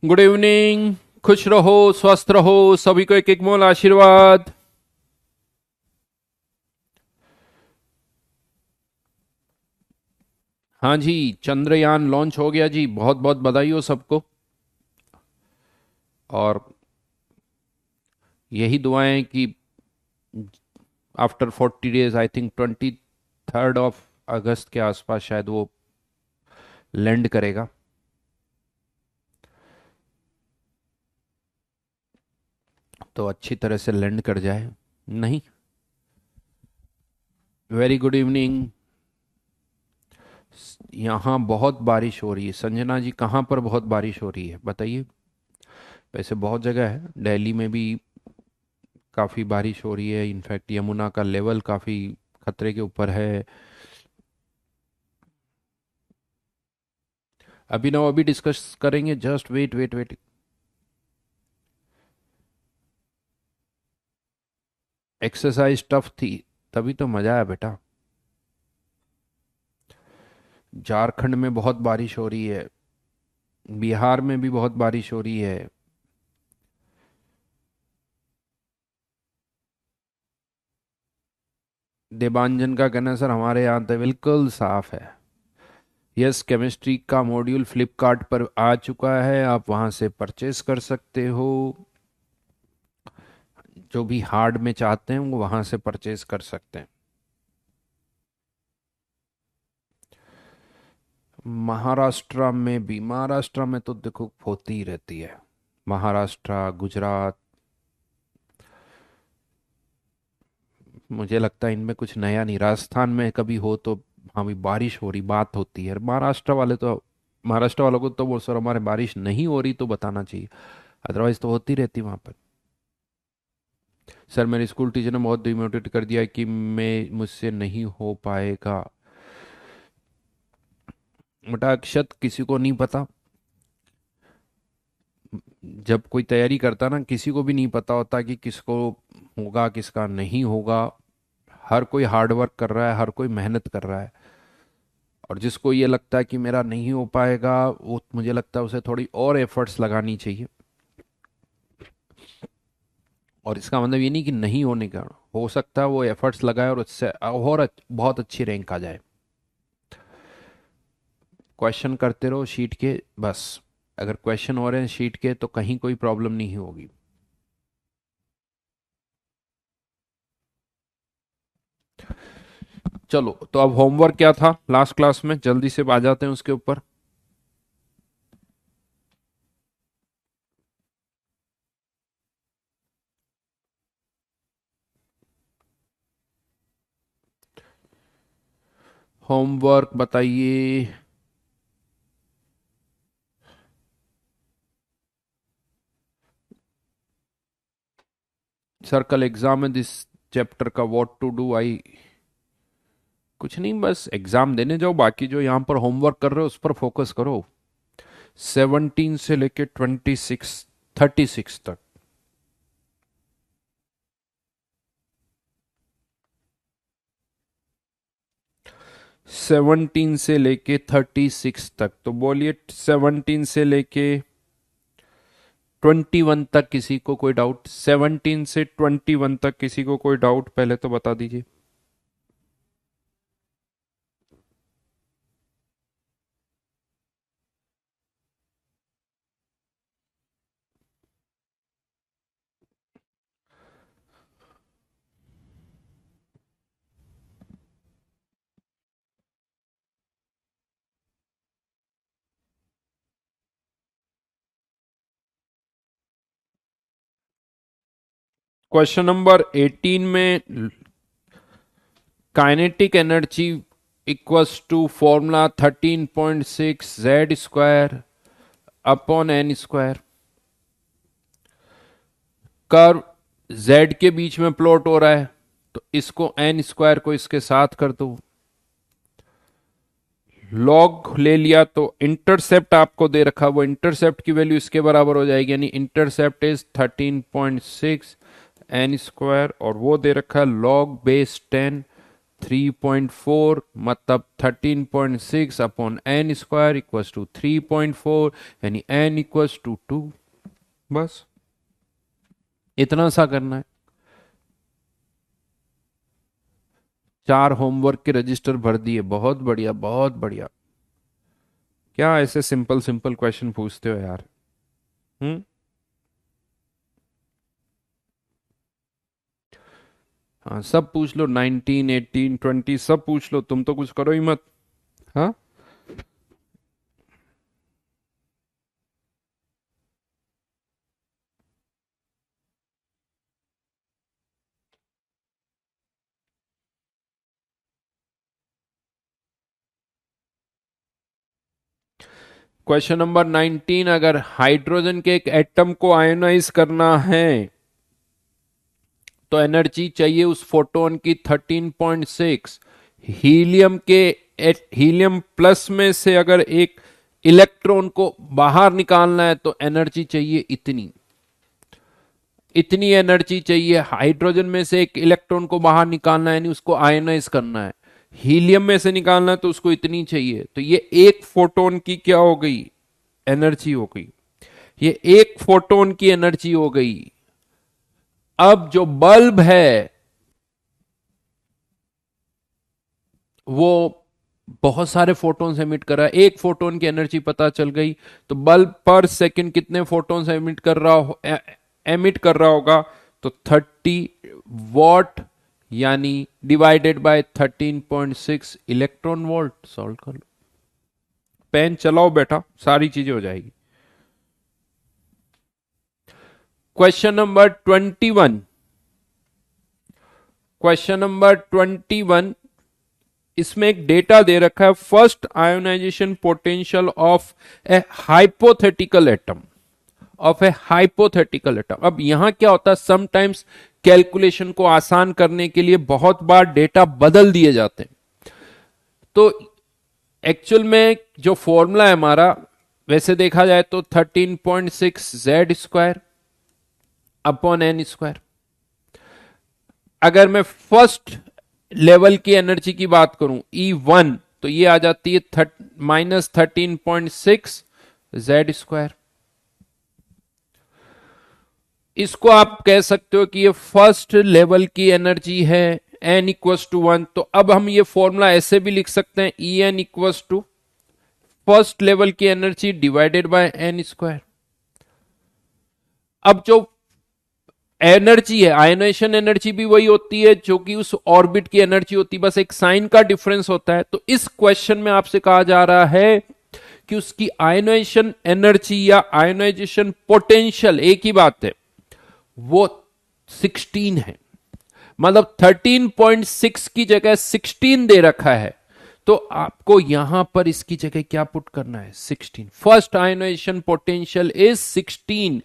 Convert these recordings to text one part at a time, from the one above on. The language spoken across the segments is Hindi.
Good evening. खुश रहो, स्वस्थ रहो, सभी को एक एक मोल आशीर्वाद। हाँ जी, चंद्रयान लॉन्च हो गया जी, बहुत बहुत बधाई हो सबको। और यही दुआएं कि after 40 days, I think 23 of अगस्त के आसपास शायद वो लैंड करेगा। तो अच्छी तरह से लैंड कर जाए। नहीं। Very good evening. यहाँ बहुत बारिश हो रही है। संजना जी, कहाँ पर बहुत बारिश हो रही है बताइए। वैसे बहुत जगह है, दिल्ली में भी काफ़ी बारिश हो रही है। इनफैक्ट यमुना का लेवल काफ़ी खतरे के ऊपर है। अभिनव अभी डिस्कस करेंगे, just wait wait wait. Exercise tough थी, तभी तो मजा आया बेटा। झारखंड में बहुत बारिश हो रही है, बिहार में भी बहुत बारिश हो रही है। देवांजन का कहना है, सर हमारे यहाँ तो बिल्कुल साफ है। यस, केमिस्ट्री का मॉड्यूल फ्लिपकार्ट पर आ चुका है, आप वहाँ से परचेज कर सकते हो। जो भी हार्ड में चाहते हैं वो वहाँ से परचेज कर सकते हैं। महाराष्ट्र में तो देखो होती ही रहती है। महाराष्ट्र, गुजरात, मुझे लगता है इनमें कुछ नया नहीं। राजस्थान में कभी हो तो हाँ भी बारिश हो रही बात होती है। महाराष्ट्र वालों को तो वो सर हमारे बारिश नहीं हो रही तो बताना चाहिए, अदरवाइज तो होती रहती वहाँ पर। सर मेरे स्कूल टीचर ने बहुत डिमोटिवेट कर दिया कि मैं मुझसे नहीं हो पाएगा। बेटा अक्षत, किसी को नहीं पता। जब कोई तैयारी करता ना, किसी को भी नहीं पता होता कि किसको होगा किसका नहीं होगा। हर कोई हार्ड वर्क कर रहा है, हर कोई मेहनत कर रहा है। और जिसको ये लगता है कि मेरा नहीं हो पाएगा, वो मुझे लगता है उसे थोड़ी और एफर्ट्स लगानी चाहिए। और इसका मतलब ये नहीं कि नहीं होने का, हो सकता है वो एफर्ट्स लगाए और उससे और बहुत अच्छी रैंक आ जाए। क्वेश्चन करते रहो शीट के, बस। अगर क्वेश्चन हो रहे हैं शीट के तो कहीं कोई प्रॉब्लम नहीं होगी। चलो, तो अब होमवर्क क्या था लास्ट क्लास में, जल्दी से आ जाते हैं उसके ऊपर। होमवर्क बताइए। सर कल एग्जाम है दिस चैप्टर का, व्हाट टू डू आई। कुछ नहीं, बस एग्जाम देने जाओ, बाकी जो यहाँ पर होमवर्क कर रहे हो उस पर फोकस करो। 17 से लेके 36 तक। 17 से लेके 36 तक, तो बोलिए 17 से लेके 21 तक किसी को कोई डाउट? 17 से 21 तक किसी को कोई डाउट, पहले तो बता दीजिए। क्वेश्चन नंबर 18 में kinetic energy equals to formula 13.6 Z square upon N square. Curve Z के बीच में प्लॉट हो रहा है, तो इसको एन स्क्वायर को इसके साथ कर दो। लॉग ले लिया तो इंटरसेप्ट आपको दे रखा, वो इंटरसेप्ट की वैल्यू इसके बराबर हो जाएगी, यानी इंटरसेप्ट इज 13.6 एन स्क्वायर, और वो दे रखा है लॉग बेस 10 3.4 मतलब 13.6 upon N square equals to 3.4, यानी एन इक्वल्स टू 2। बस इतना सा करना है। 4 होमवर्क के रजिस्टर भर दिए, बहुत बढ़िया बहुत बढ़िया। क्या ऐसे सिंपल सिंपल क्वेश्चन पूछते हो यार। हम्म। हाँ सब पूछ लो, 19, 18, 20 सब पूछ लो, तुम तो कुछ करो ही मत। हाँ। क्वेश्चन नंबर 19, अगर हाइड्रोजन के एक एटम को आयोनाइज करना है तो एनर्जी चाहिए उस फोटोन की 13.6। हीलियम के हीलियम प्लस में से अगर एक इलेक्ट्रॉन को बाहर निकालना है तो एनर्जी चाहिए इतनी। इतनी एनर्जी चाहिए। हाइड्रोजन में से एक इलेक्ट्रॉन को बाहर निकालना है, यानी उसको आयनाइज करना है। हीलियम में से निकालना है तो उसको इतनी चाहिए। तो ये एक फोटोन की क्या हो गई, एनर्जी हो गई। ये एक फोटोन की एनर्जी हो गई। अब जो बल्ब है वो बहुत सारे फोटोन्स एमिट कर रहा है। एक फोटोन की एनर्जी पता चल गई, तो बल्ब पर सेकंड कितने फोटोन्स एमिट कर रहा होगा, तो 30 वॉट, यानी divided by 13.6 electron volt. Solve कर लो, पेन चलाओ बेटा, सारी चीजें हो जाएगी। Question number 21। क्वेश्चन नंबर 21, इसमें एक डेटा दे रखा है, first ionization potential of A hypothetical atom. Of A hypothetical atom. अब यहां क्या होता है, समटाइम्स कैलकुलेशन को आसान करने के लिए बहुत बार डेटा बदल दिए जाते हैं। तो एक्चुअल में जो फॉर्मूला है हमारा, वैसे देखा जाए तो 13.6 Z square upon N square. अगर मैं फर्स्ट लेवल की एनर्जी की बात करूं E1, तो ये आ जाती है -13.6 जेड स्क्वायर। इसको आप कह सकते हो कि ये फर्स्ट लेवल की एनर्जी है, n इक्वस टू 1। तो अब हम ये फॉर्मूला ऐसे भी लिख सकते हैं, E n equals to first level की energy divided by n square. अब जो एनर्जी है, आयनाइजेशन एनर्जी भी वही होती है जो कि उस ऑर्बिट की एनर्जी होती है, बस एक साइन का डिफरेंस होता है। तो इस क्वेश्चन में आपसे कहा जा रहा है कि उसकी आयनाइजेशन एनर्जी या आयनाइजेशन पोटेंशियल एक ही बात है, वो 16 है। मतलब 13.6 की जगह 16 दे रखा है, तो आपको यहां पर इसकी जगह क्या पुट करना है, 16। First ionisation potential is 16।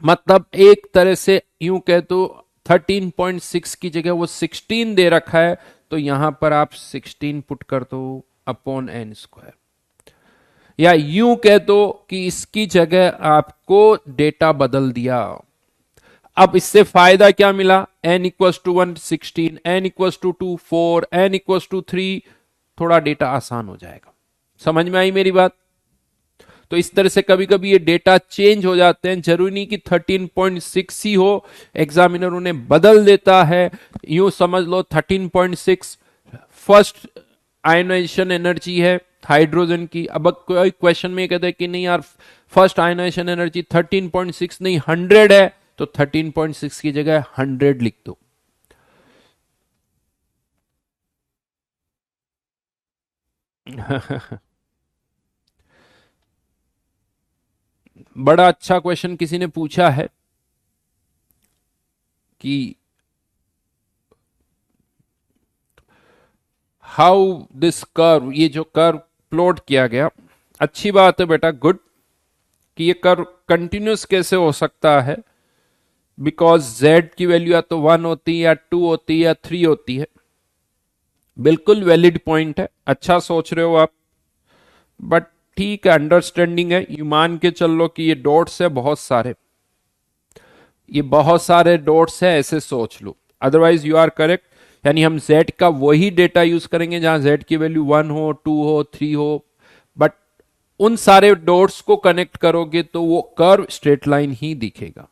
मतलब एक तरह से यूं कह तो 13.6 की जगह वो 16 दे रखा है, तो यहां पर आप 16 पुट कर दो अपॉन एन स्क्वायर। या यूं कह दो कि इसकी जगह आपको डेटा बदल दिया। अब इससे फायदा क्या मिला, n equals to 1 16, n equals to 2 4, n equals to 3, थोड़ा डेटा आसान हो जाएगा। समझ में आई मेरी बात। तो इस तरह से कभी कभी ये डेटा चेंज हो जाते हैं, जरूरी नहीं कि 13.6 ही हो, एग्जामिनर उन्हें बदल देता है। यूं समझ लो 13.6 फर्स्ट आयनाइजेशन एनर्जी है हाइड्रोजन की। अब कोई क्वेश्चन में कहते हैं कि नहीं यार, फर्स्ट आयनाइजेशन एनर्जी 13.6 नहीं 100 है, तो 13.6 की जगह 100 लिख दो। बड़ा अच्छा क्वेश्चन किसी ने पूछा है कि हाउ दिस कर्व, ये जो कर्व प्लॉट किया गया, अच्छी बात है बेटा, गुड, कि ये कर्व कंटिन्यूस कैसे हो सकता है। बिकॉज z की वैल्यू या तो 1 होती है या 2 होती है या 3 होती है। बिल्कुल वैलिड पॉइंट है, अच्छा सोच रहे हो आप। बट ठीक है, अंडरस्टैंडिंग है। यू मान के चल लो कि ये डॉट्स है बहुत सारे, ये बहुत सारे डॉट्स है, ऐसे सोच लो। अदरवाइज यू आर करेक्ट यानी हम z का वही डेटा यूज करेंगे जहां z की वैल्यू 1 हो, 2 हो, 3 हो, बट उन सारे डॉट्स को कनेक्ट करोगे तो वो कर्व स्ट्रेट लाइन ही दिखेगा।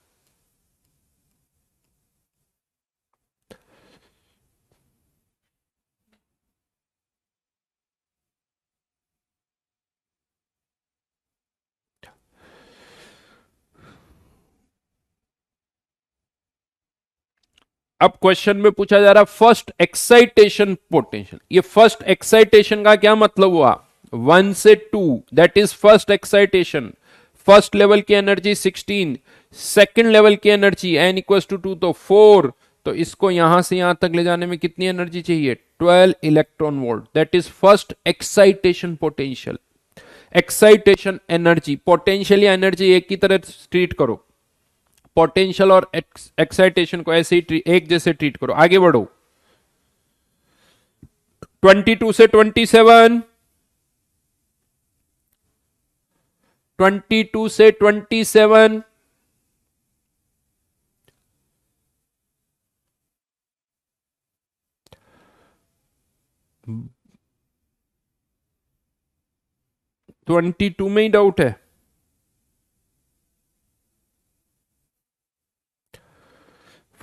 अब क्वेश्चन में पूछा जा रहा फर्स्ट एक्साइटेशन पोटेंशियल। ये फर्स्ट एक्साइटेशन का क्या मतलब हुआ? 1 से 2, that is first excitation. First level की एनर्जी 16, सेकेंड लेवल की एनर्जी n इक्वल्स टू 2 तो 4। तो इसको यहां से यहां तक ले जाने में कितनी एनर्जी चाहिए? 12 electron volt, that is first excitation potential. Excitation energy, potential या एनर्जी एक ही तरह ट्रीट करो। पोटेंशियल और एक्साइटेशन को ऐसे ही एक जैसे ट्रीट करो। आगे बढ़ो। 22 से 27, 22 से 27, 22 में ही डाउट है।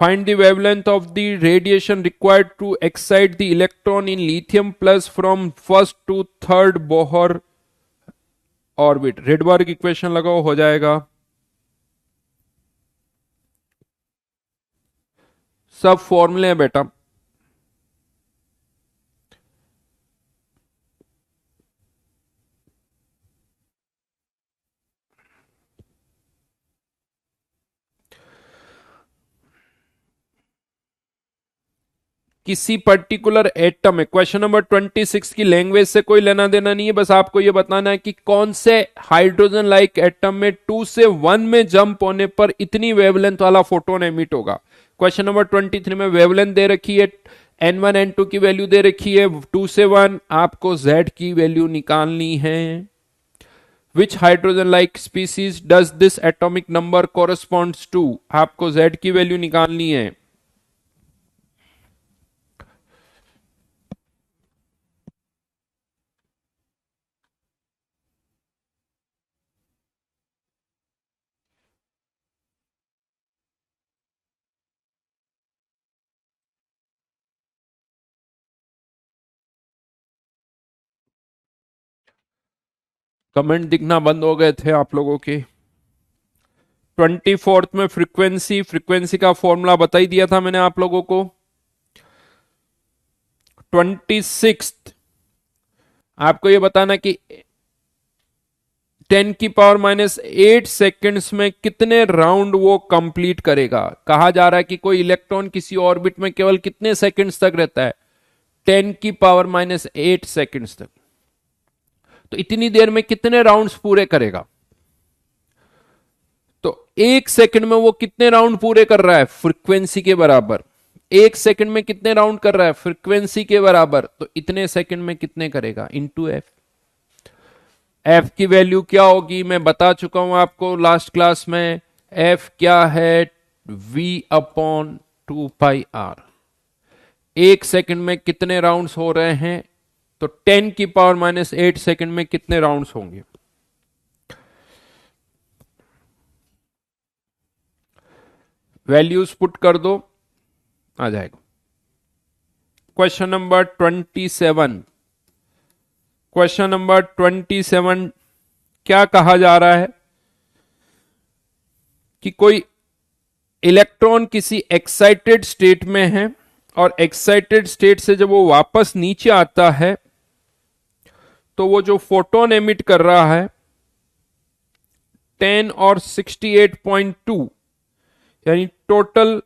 Find the wavelength of the radiation required to excite the electron in lithium plus from first to third Bohr orbit। Rydberg equation लगाओ, हो जाएगा। सब फॉर्मूले हैं बेटा। किसी पर्टिकुलर एटम में, क्वेश्चन नंबर 26 की लैंग्वेज से कोई लेना देना नहीं है, बस आपको यह बताना है कि कौन से हाइड्रोजन लाइक एटम में 2 से 1 में जंप होने पर इतनी वेवलेंथ वाला फोटोन एमिट होगा। क्वेश्चन नंबर 23 में वेवलेंथ दे रखी है, n1 n2 की वैल्यू दे रखी है, 2 से 1 आपको z की वैल्यू निकालनी है। Which hydrogen like species does this atomic number corresponds to, आपको z की वैल्यू निकालनी है। कमेंट दिखना बंद हो गए थे आप लोगों के। 24th में फ्रीक्वेंसी, फ्रीक्वेंसी का फॉर्मूला बता ही दिया था मैंने आप लोगों को। 26 आपको ये बताना कि 10⁻⁸ सेकेंड्स में कितने राउंड वो कंप्लीट करेगा। कहा जा रहा है कि कोई इलेक्ट्रॉन किसी ऑर्बिट में केवल कितने सेकेंड्स तक रहता है? 10⁻⁸ सेकेंड्स तक। तो इतनी देर में कितने राउंड्स पूरे करेगा? तो 1 सेकंड में वो कितने राउंड पूरे कर रहा है? फ्रीक्वेंसी के बराबर। 1 सेकंड में कितने राउंड कर रहा है? फ्रीक्वेंसी के बराबर। तो इतने सेकंड में कितने करेगा? Into F. एफ की वैल्यू क्या होगी मैं बता चुका हूं आपको लास्ट क्लास में। एफ क्या है? V/2πr। 1 सेकंड में कितने राउंड्स हो रहे हैं? तो 10⁻⁸ सेकंड में कितने राउंड्स होंगे? वैल्यूज पुट कर दो, आ जाएगा। क्वेश्चन नंबर 27, क्वेश्चन नंबर 27 क्या कहा जा रहा है कि कोई इलेक्ट्रॉन किसी एक्साइटेड स्टेट में है और एक्साइटेड स्टेट से जब वो वापस नीचे आता है तो वो जो फोटोन एमिट कर रहा है 10 और 68.2, यानी टोटल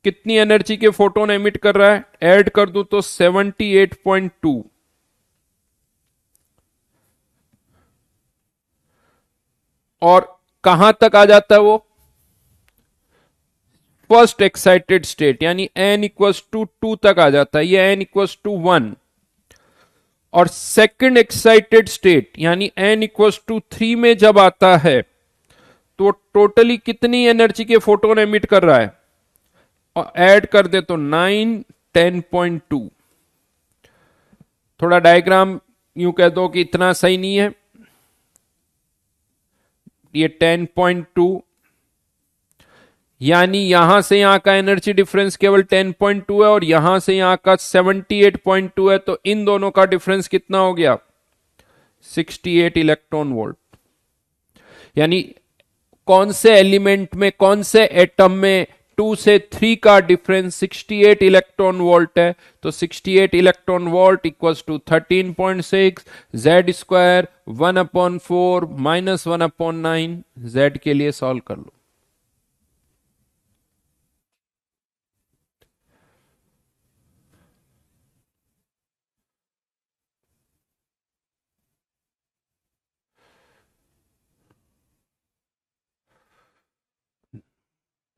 कितनी एनर्जी के फोटोन एमिट कर रहा है? ऐड कर दूं तो 78.2। और कहां तक आ जाता है वो? फर्स्ट एक्साइटेड स्टेट, यानी n=2 तक आ जाता है, ये n=1। और सेकंड एक्साइटेड स्टेट यानी n=3 में जब आता है तो टोटली कितनी एनर्जी के फोटोन एमिट कर रहा है? और ऐड कर दे तो 9, 10.2। थोड़ा डायग्राम यूं कह दो कि इतना सही नहीं है। ये 10.2 यानी यहां से यहां का एनर्जी डिफरेंस केवल 10.2 है और यहां से यहां का 78.2 है, तो इन दोनों का डिफरेंस कितना हो गया? 68 इलेक्ट्रॉन वोल्ट। यानी कौन से एलिमेंट में, कौन से एटम में 2 से 3 का डिफरेंस 68 इलेक्ट्रॉन वोल्ट है? तो 68 electron volt equals to 13.6 Z square 1/4 minus 1/9। जेड के लिए सॉल्व कर लो।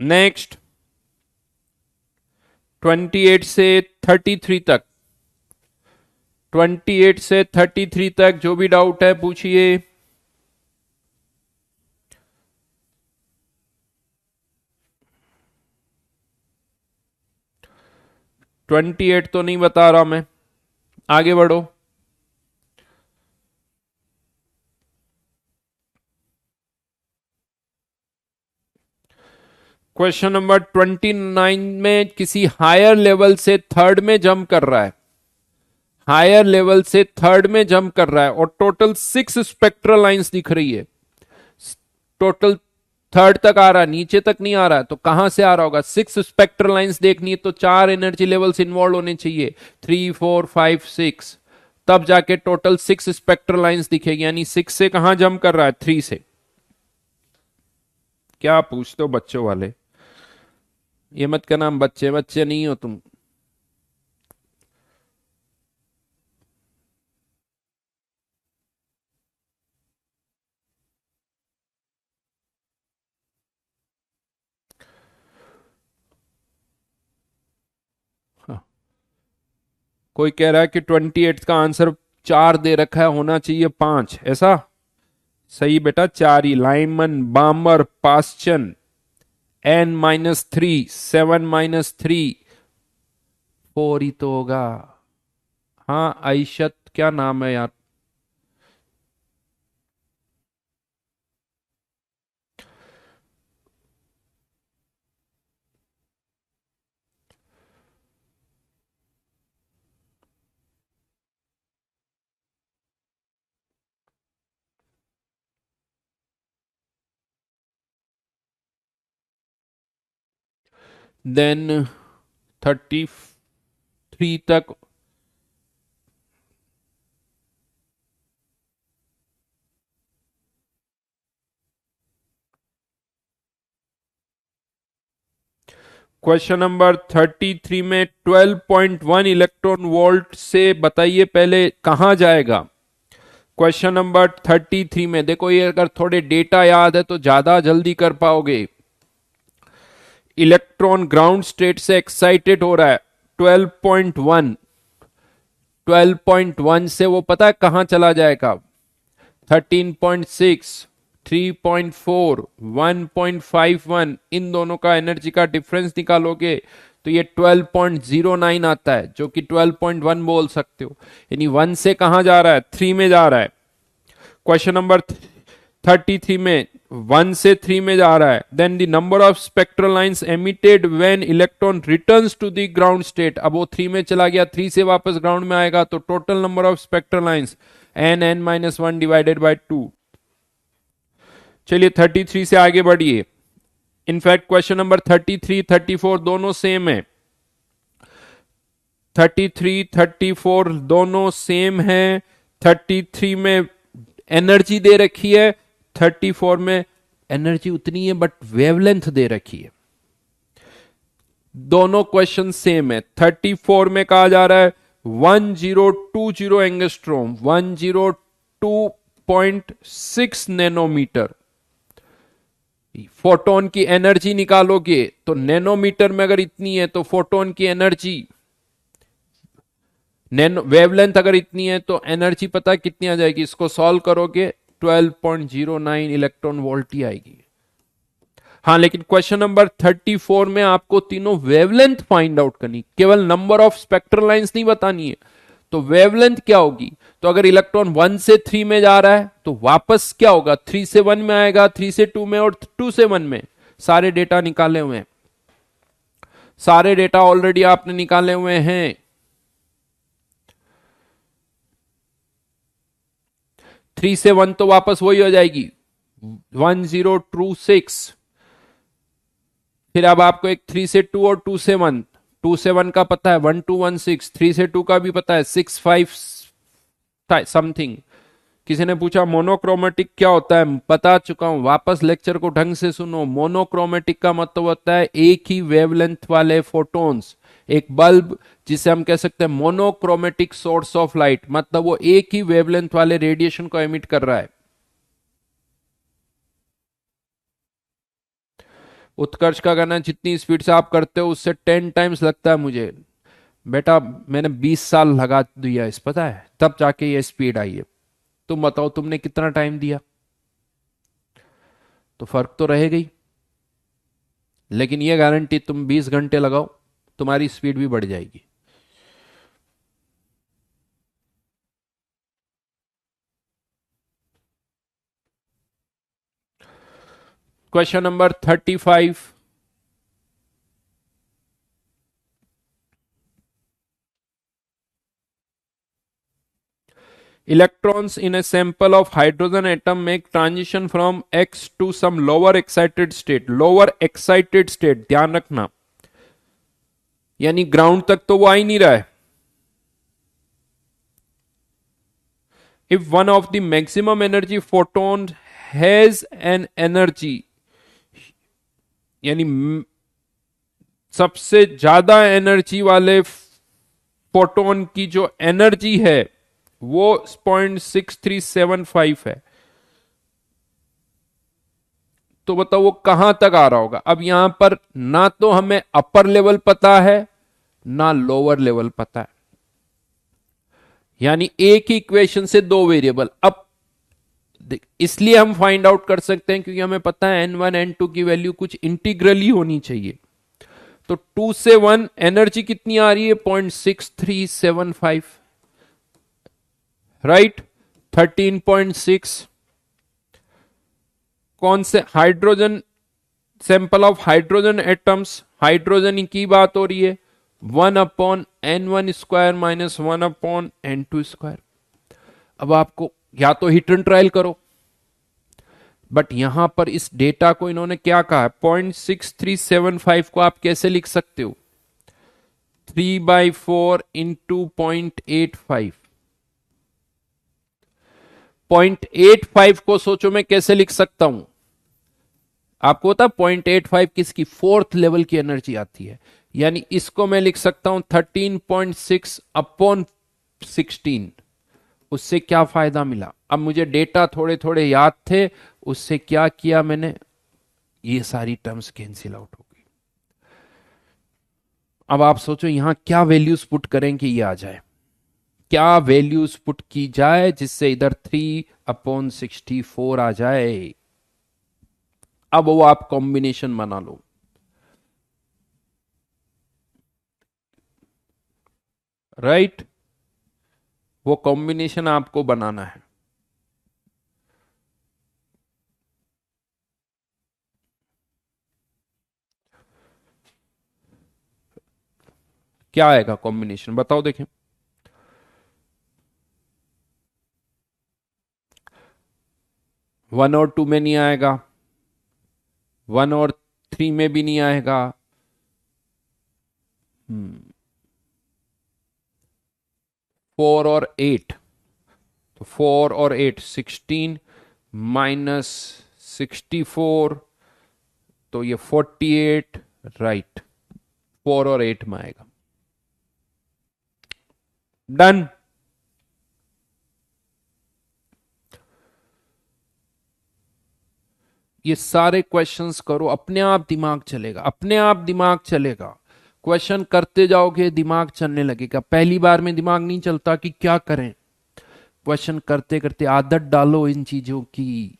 नेक्स्ट 28 से 33 तक, 28 से 33 तक जो भी डाउट है पूछिए। ट्वेंटी एट तो नहीं बता रहा मैं, आगे बढ़ो। क्वेश्चन नंबर 29 में किसी हायर लेवल से थर्ड में जंप कर रहा है, हायर लेवल से थर्ड में जंप कर रहा है और टोटल 6 स्पेक्ट्रल लाइंस दिख रही है। टोटल थर्ड तक आ रहा है, नीचे तक नहीं आ रहा है, तो कहां से आ रहा होगा? 6 स्पेक्ट्रल लाइंस देखनी है तो 4 एनर्जी लेवल्स इन्वॉल्व होने चाहिए, 3 4 5 6, तब जाके टोटल 6 स्पेक्ट्रल लाइंस दिखेगी। यानी 6 से कहां जंप कर रहा है? 3 से। क्या पूछते हो बच्चों वाले? ये मत कहना हम बच्चे बच्चे नहीं हो तुम। हाँ। कोई कह रहा है कि 28 का आंसर 4 दे रखा है, होना चाहिए 5, ऐसा? सही बेटा, 4 ही। लाइमन, बामर, पास्चन, N-3, 7-3, 4 ही तो होगा। हाँ आयशत, क्या नाम है यार? देन 33 तक क्वेश्चन नंबर 33 में 12.1 इलेक्ट्रॉन वोल्ट से बताइए पहले कहां जाएगा। क्वेश्चन नंबर 33 में देखो, ये अगर थोड़े डेटा याद है तो ज्यादा जल्दी कर पाओगे। इलेक्ट्रॉन ग्राउंड स्टेट से एक्साइटेड हो रहा है 12.1, 12.1 से वो पता है कहां चला जाएगा? 13.6, 3.4, 1.51, इन दोनों का एनर्जी का डिफरेंस निकालोगे तो ये 12.09 आता है, जो कि 12.1 बोल सकते हो। यानी 1 से कहां जा रहा है? 3 में जा रहा है। क्वेश्चन नंबर 33 में 1 से 3 में जा रहा है। Then the number of spectral lines emitted when electron returns to the ground state. अब वो 3 में चला गया, 3 से वापस ग्राउंड में आएगा, तो total number of spectral lines N-1 divided by 2। चलिए 33 से आगे बढ़िए। इनफैक्ट क्वेश्चन नंबर 33 34 दोनों सेम है। 33 34 दोनों सेम है। 33 में एनर्जी दे रखी है, 34 में एनर्जी उतनी है बट वेवलेंथ दे रखी है। दोनों क्वेश्चन सेम है। 34 में कहा जा रहा है 1020 एंगस्ट्रोम, 102.6 नैनोमीटर। फोटोन की एनर्जी निकालोगे तो नैनोमीटर में अगर इतनी है तो फोटोन की एनर्जी, नैनो वेवलेंथ अगर इतनी है तो एनर्जी पता कितनी आ जाएगी? इसको सॉल्व करोगे 12.09 इलेक्ट्रॉन वोल्ट ही आएगी। हाँ, लेकिन क्वेश्चन नंबर 34 में आपको तीनों वेवलेंथ फाइंड आउट करनी, केवल नंबर ऑफ स्पेक्ट्रल लाइंस नहीं बतानी है। तो वेवलेंथ क्या होगी? तो अगर इलेक्ट्रॉन 1 से 3 में जा रहा है तो वापस क्या होगा? 3 से 1 में आएगा, 3 से 2 में और 2 से 1 में। सारे डेटा निकाले हुए हैं, सारे डेटा ऑलरेडी आपने निकाले हुए हैं। 3 से 1 तो वापस वही हो जाएगी 1026। फिर अब आपको एक 3 से 2 और 2 से 1, 2 से 1 का पता है 1216, 3 से 2 का भी पता है 65 समथिंग। किसी ने पूछा मोनोक्रोमेटिक क्या होता है, बता चुका हूं, वापस लेक्चर को ढंग से सुनो। मोनोक्रोमेटिक का मतलब होता है एक ही वेवलेंथ वाले फोटॉन्स। एक बल्ब जिसे हम कह सकते हैं मोनोक्रोमेटिक सोर्स ऑफ लाइट, मतलब वो एक ही वेवलेंथ वाले रेडिएशन को एमिट कर रहा है। उत्कर्ष का गाना जितनी स्पीड से आप करते हो उससे 10 टाइम्स लगता है मुझे। बेटा मैंने 20 साल लगा दिया इस, पता है, तब जाके ये स्पीड आई है। तुम बताओ तुमने कितना टाइम दिया? तो फर्क तो रहेगा ही। लेकिन ये गारंटी, तुम 20 घंटे लगाओ तुम्हारी स्पीड भी बढ़ जाएगी। Question number 35। Electrons in a sample of hydrogen atom make transition from X to some lower excited state. Lower excited state ध्यान रखना, यानी ग्राउंड तक तो वो आ ही नहीं रहा है। If one of the maximum energy photon has an energy, यानी सबसे ज्यादा एनर्जी वाले फोटोन की जो एनर्जी है वो 0.6375 है। तो बताओ वो कहां तक आ रहा होगा? अब यहां पर ना तो हमें अपर लेवल पता है ना लोअर लेवल पता है, यानी एक ही इक्वेशन से दो वेरिएबल। अब इसलिए हम फाइंड आउट कर सकते हैं क्योंकि हमें पता है n1 n2 की वैल्यू कुछ इंटीग्रल ही होनी चाहिए। तो 2 से 1 एनर्जी कितनी आ रही है? 0.6375, राइट। 13.6 कौन से? Hydrogen, sample of hydrogen atoms, hydrogen की बात हो रही है। 1/n1² minus 1/n2²। अब आपको या तो हिट एंड ट्रायल करो, बट यहां पर इस डेटा को इन्होंने क्या कहा है? 0.6375 को आप कैसे लिख सकते हो? 3/4 इंटू 0.85। 0.85 को सोचो मैं कैसे लिख सकता हूं? आपको पता 0.85 किसकी? फोर्थ लेवल की एनर्जी आती है, यानी इसको मैं लिख सकता हूं 13.6/16। उससे क्या फायदा मिला? अब मुझे डेटा थोड़े थोड़े याद थे, उससे क्या किया मैंने? ये सारी टर्म्स कैंसिल आउट हो गई। अब आप सोचो यहां क्या वैल्यूज पुट करें कि ये आ जाए, क्या वैल्यूज पुट की जाए जिससे इधर 3/64 आ जाए। अब वो आप कॉम्बिनेशन बना लो, राइट। वो कॉम्बिनेशन आपको बनाना है। क्या आएगा कॉम्बिनेशन? बताओ देखें। 1 और 2 में नहीं आएगा, 1 और 3 में भी नहीं आएगा। 4 और 8, तो 4 और 8 16 माइनस 64, तो ये 48, राइट। 4 और 8 में आएगा। डन। ये सारे क्वेश्चंस करो, अपने आप दिमाग चलेगा, अपने आप दिमाग चलेगा। क्वेश्चन करते जाओगे दिमाग चलने लगेगा। पहली बार में दिमाग नहीं चलता कि क्या करें। क्वेश्चन करते करते आदत डालो इन चीजों की,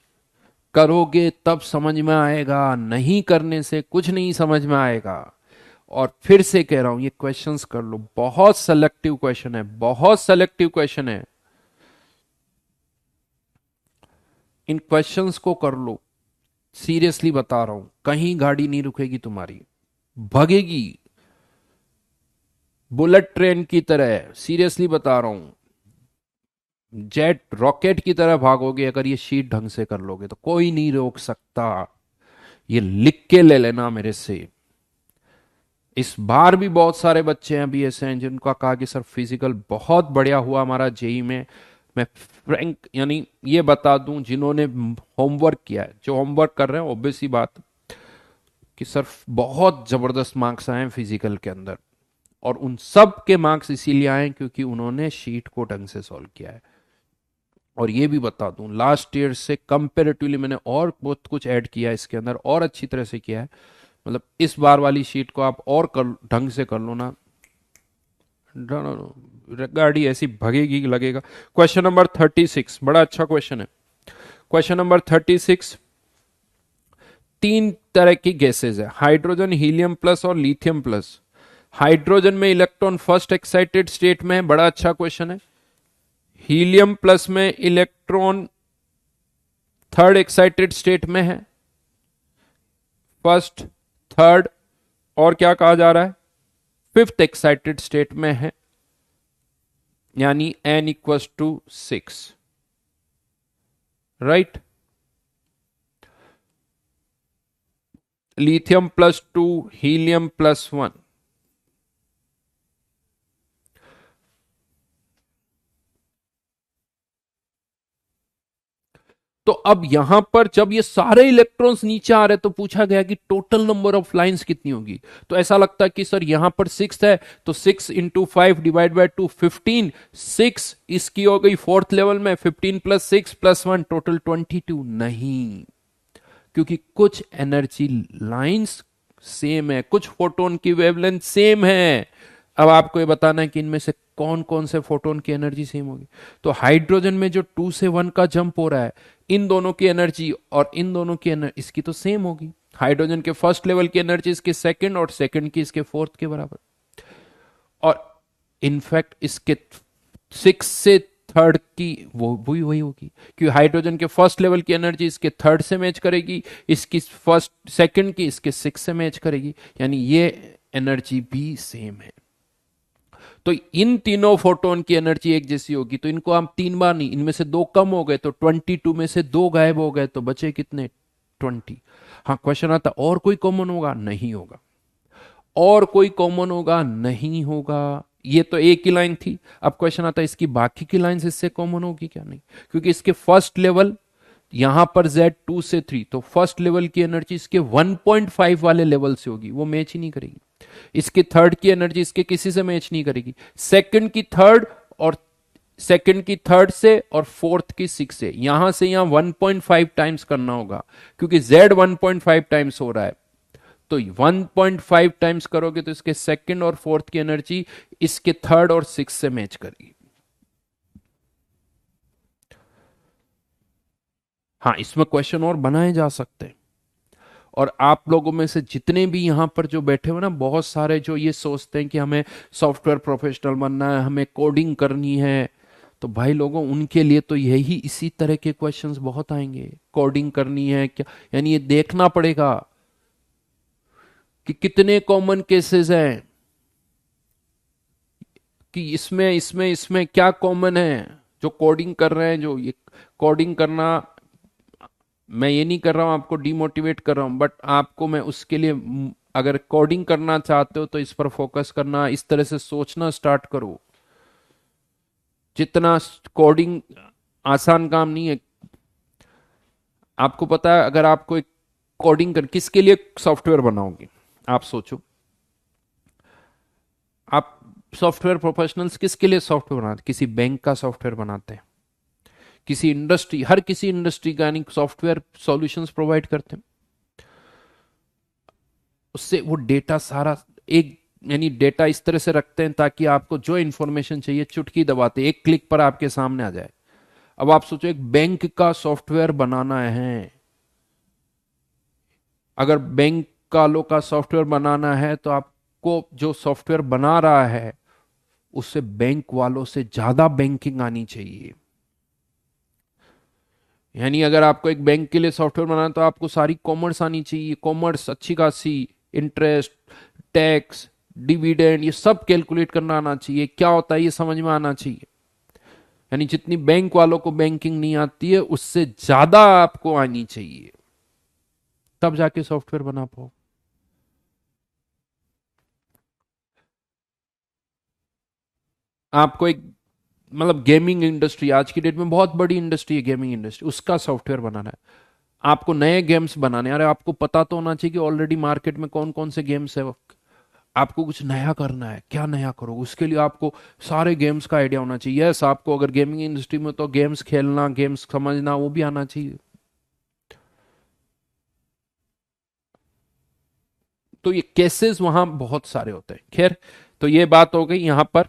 करोगे तब समझ में आएगा, नहीं करने से कुछ नहीं समझ में आएगा। और फिर से कह रहा हूं, ये क्वेश्चंस कर लो, बहुत सेलेक्टिव क्वेश्चन है, बहुत सेलेक्टिव क्वेश्चन है। इन क्वेश्चंस को कर लो, सीरियसली बता रहा हूं, कहीं गाड़ी नहीं रुकेगी तुम्हारी, भगेगी बुलेट ट्रेन की तरह, सीरियसली बता रहा हूं, जेट रॉकेट की तरह भागोगे अगर ये शीट ढंग से कर लोगे तो, कोई नहीं रोक सकता। ये लिख के ले लेना मेरे से। इस बार भी बहुत सारे बच्चे हैं अभी ऐसे हैं जिनका कहा कि सर फिजिकल बहुत बढ़िया हुआ हमारा जेई में। मैं फ्रैंक यानी ये बता दूं, जिन्होंने होमवर्क किया है, जो होमवर्क कर रहे हैं, ऑब्वियस ही बात कि सर बहुत जबरदस्त मार्क्स आए हैं फिजिकल के अंदर, और उन सब के मार्क्स इसीलिए आए क्योंकि उन्होंने शीट को ढंग से सॉल्व किया है। और ये भी बता दूं, लास्ट ईयर से कंपेरेटिवली मैंने और बहुत कुछ ऐड किया है इसके अंदर, और अच्छी तरह से किया है। मतलब इस बार वाली शीट को आप और ढंग से कर लो ना, गाड़ी ऐसी भगेगी लगेगा। क्वेश्चन नंबर 36 बड़ा अच्छा क्वेश्चन है। क्वेश्चन नंबर 36, तीन तरह की गैसेज है, हाइड्रोजन, हीलियम प्लस और लिथियम प्लस। हाइड्रोजन में इलेक्ट्रॉन फर्स्ट एक्साइटेड स्टेट में है, बड़ा अच्छा क्वेश्चन है। हीलियम प्लस में इलेक्ट्रॉन थर्ड एक्साइटेड स्टेट में है, फर्स्ट, थर्ड, और क्या कहा जा रहा है, फिफ्थ एक्साइटेड स्टेट में है, यानी n equals to 6, right. Lithium plus 2, helium plus 1। तो अब यहां पर जब ये सारे इलेक्ट्रॉन्स नीचे आ रहे तो पूछा गया कि टोटल नंबर ऑफ लाइंस कितनी होगी। तो ऐसा लगता है कि सर यहां पर 6 है तो 6 इंटू 5 डिवाइड बाई 2 15, 6 इसकी हो गई फोर्थ लेवल में, 15 प्लस 6 प्लस 1 टोटल 22। नहीं, क्योंकि कुछ एनर्जी लाइंस सेम है, कुछ फोटोन की वेवलेंथ सेम है। अब आपको ये बताना है कि इनमें से कौन कौन से फोटोन की एनर्जी सेम होगी। तो हाइड्रोजन में जो 2 से 1 का जंप हो रहा है, इन दोनों की एनर्जी और इन दोनों की एनर्जी इसकी तो सेम होगी। हाइड्रोजन के फर्स्ट लेवल की एनर्जी इसके सेकंड, और सेकंड की इसके फोर्थ के बराबर। और इनफैक्ट इसके 6 से थर्ड की वो वही वही होगी, क्योंकि हाइड्रोजन के फर्स्ट लेवल की एनर्जी इसके थर्ड से मैच करेगी, इसकी फर्स्ट सेकंड की इसके 6 से मैच करेगी, यानी ये एनर्जी भी सेम है। तो इन तीनों फोटोन की एनर्जी एक जैसी होगी, तो इनको हम 3 बार नहीं, इनमें से 2 कम हो गए तो 22 में से 2 गायब हो गए तो बचे कितने, 20। हाँ, क्वेश्चन आता और कोई कॉमन होगा, नहीं होगा। और कोई कॉमन होगा, नहीं होगा। ये तो एक ही लाइन थी। अब क्वेश्चन आता है इसकी बाकी की लाइंस इससे कॉमन होगी क्या, नहीं, क्योंकि इसके फर्स्ट लेवल यहां पर Z 2 से 3, तो फर्स्ट लेवल की एनर्जी इसके 1.5 वाले लेवल से होगी, वो मैच ही नहीं करेगी। इसके थर्ड की एनर्जी इसके किसी से मैच नहीं करेगी, सेकंड की थर्ड, और सेकंड की थर्ड से, और फोर्थ की 6 से, यहां से यहां 1.5 टाइम्स करना होगा, क्योंकि Z 1.5 टाइम्स हो रहा है। तो 1.5 टाइम्स करोगे तो इसके सेकंड और फोर्थ की एनर्जी इसके थर्ड और 6 से मैच करेगी। हाँ, इसमें क्वेश्चन और बनाए जा सकते हैं। और आप लोगों में से जितने भी यहां पर जो बैठे हुए ना, बहुत सारे जो ये सोचते हैं कि हमें सॉफ्टवेयर प्रोफेशनल बनना है, हमें कोडिंग करनी है, तो भाई लोगों उनके लिए तो यही इसी तरह के क्वेश्चंस बहुत आएंगे। कोडिंग करनी है क्या, यानी ये देखना पड़ेगा कि कितने कॉमन केसेस हैं, कि इसमें इसमें इसमें क्या कॉमन है। जो कोडिंग कर रहे हैं, जो ये कोडिंग करना, मैं ये नहीं कर रहा हूं आपको डिमोटिवेट कर रहा हूं, बट आपको मैं उसके लिए अगर कोडिंग करना चाहते हो तो इस पर फोकस करना, इस तरह से सोचना स्टार्ट करो। जितना कोडिंग आसान काम नहीं है। आपको पता है, अगर आपको एक कोडिंग कर, किसके लिए सॉफ्टवेयर बनाओगे, आप सोचो। आप सॉफ्टवेयर प्रोफेशनल्स किसके लिए सॉफ्टवेयर बनाते हैं? किसी बैंक का सॉफ्टवेयर बनाते हैं, किसी इंडस्ट्री, हर किसी इंडस्ट्री का यानी सॉफ्टवेयर सॉल्यूशंस प्रोवाइड करते हैं। उससे वो डेटा सारा एक, यानी डेटा इस तरह से रखते हैं ताकि आपको जो इंफॉर्मेशन चाहिए चुटकी दबाते एक क्लिक पर आपके सामने आ जाए। अब आप सोचो एक बैंक का सॉफ्टवेयर बनाना है, अगर बैंक वालों का सॉफ्टवेयर बनाना है तो आपको जो सॉफ्टवेयर बना रहा है उससे बैंक वालों से ज्यादा बैंकिंग आनी चाहिए। यानी अगर आपको एक बैंक के लिए सॉफ्टवेयर बनाना है तो आपको सारी कॉमर्स आनी चाहिए, कॉमर्स अच्छी खासी, इंटरेस्ट, टैक्स, डिविडेंड, ये सब कैलकुलेट करना आना चाहिए, क्या होता है ये समझ में आना चाहिए। यानी जितनी बैंक वालों को बैंकिंग नहीं आती है उससे ज्यादा आपको आनी चाहिए, तब जाके सॉफ्टवेयर बना पाओ। आपको एक मतलब गेमिंग इंडस्ट्री आज की डेट में बहुत बड़ी इंडस्ट्री है, गेमिंग इंडस्ट्री, उसका सॉफ्टवेयर बनाना है। आपको नए गेम्स बनाने, अरे आपको पता तो होना चाहिए कि ऑलरेडी मार्केट में कौन कौन से गेम्स है। आपको कुछ नया करना है, क्या नया करो, उसके लिए आपको सारे गेम्स का आइडिया होना चाहिए। यस, आपको अगर गेमिंग इंडस्ट्री में तो गेम्स खेलना, गेम्स समझना वो भी आना चाहिए। तो ये केसेस वहां बहुत सारे होते हैं। खैर, तो ये बात हो गई यहां पर।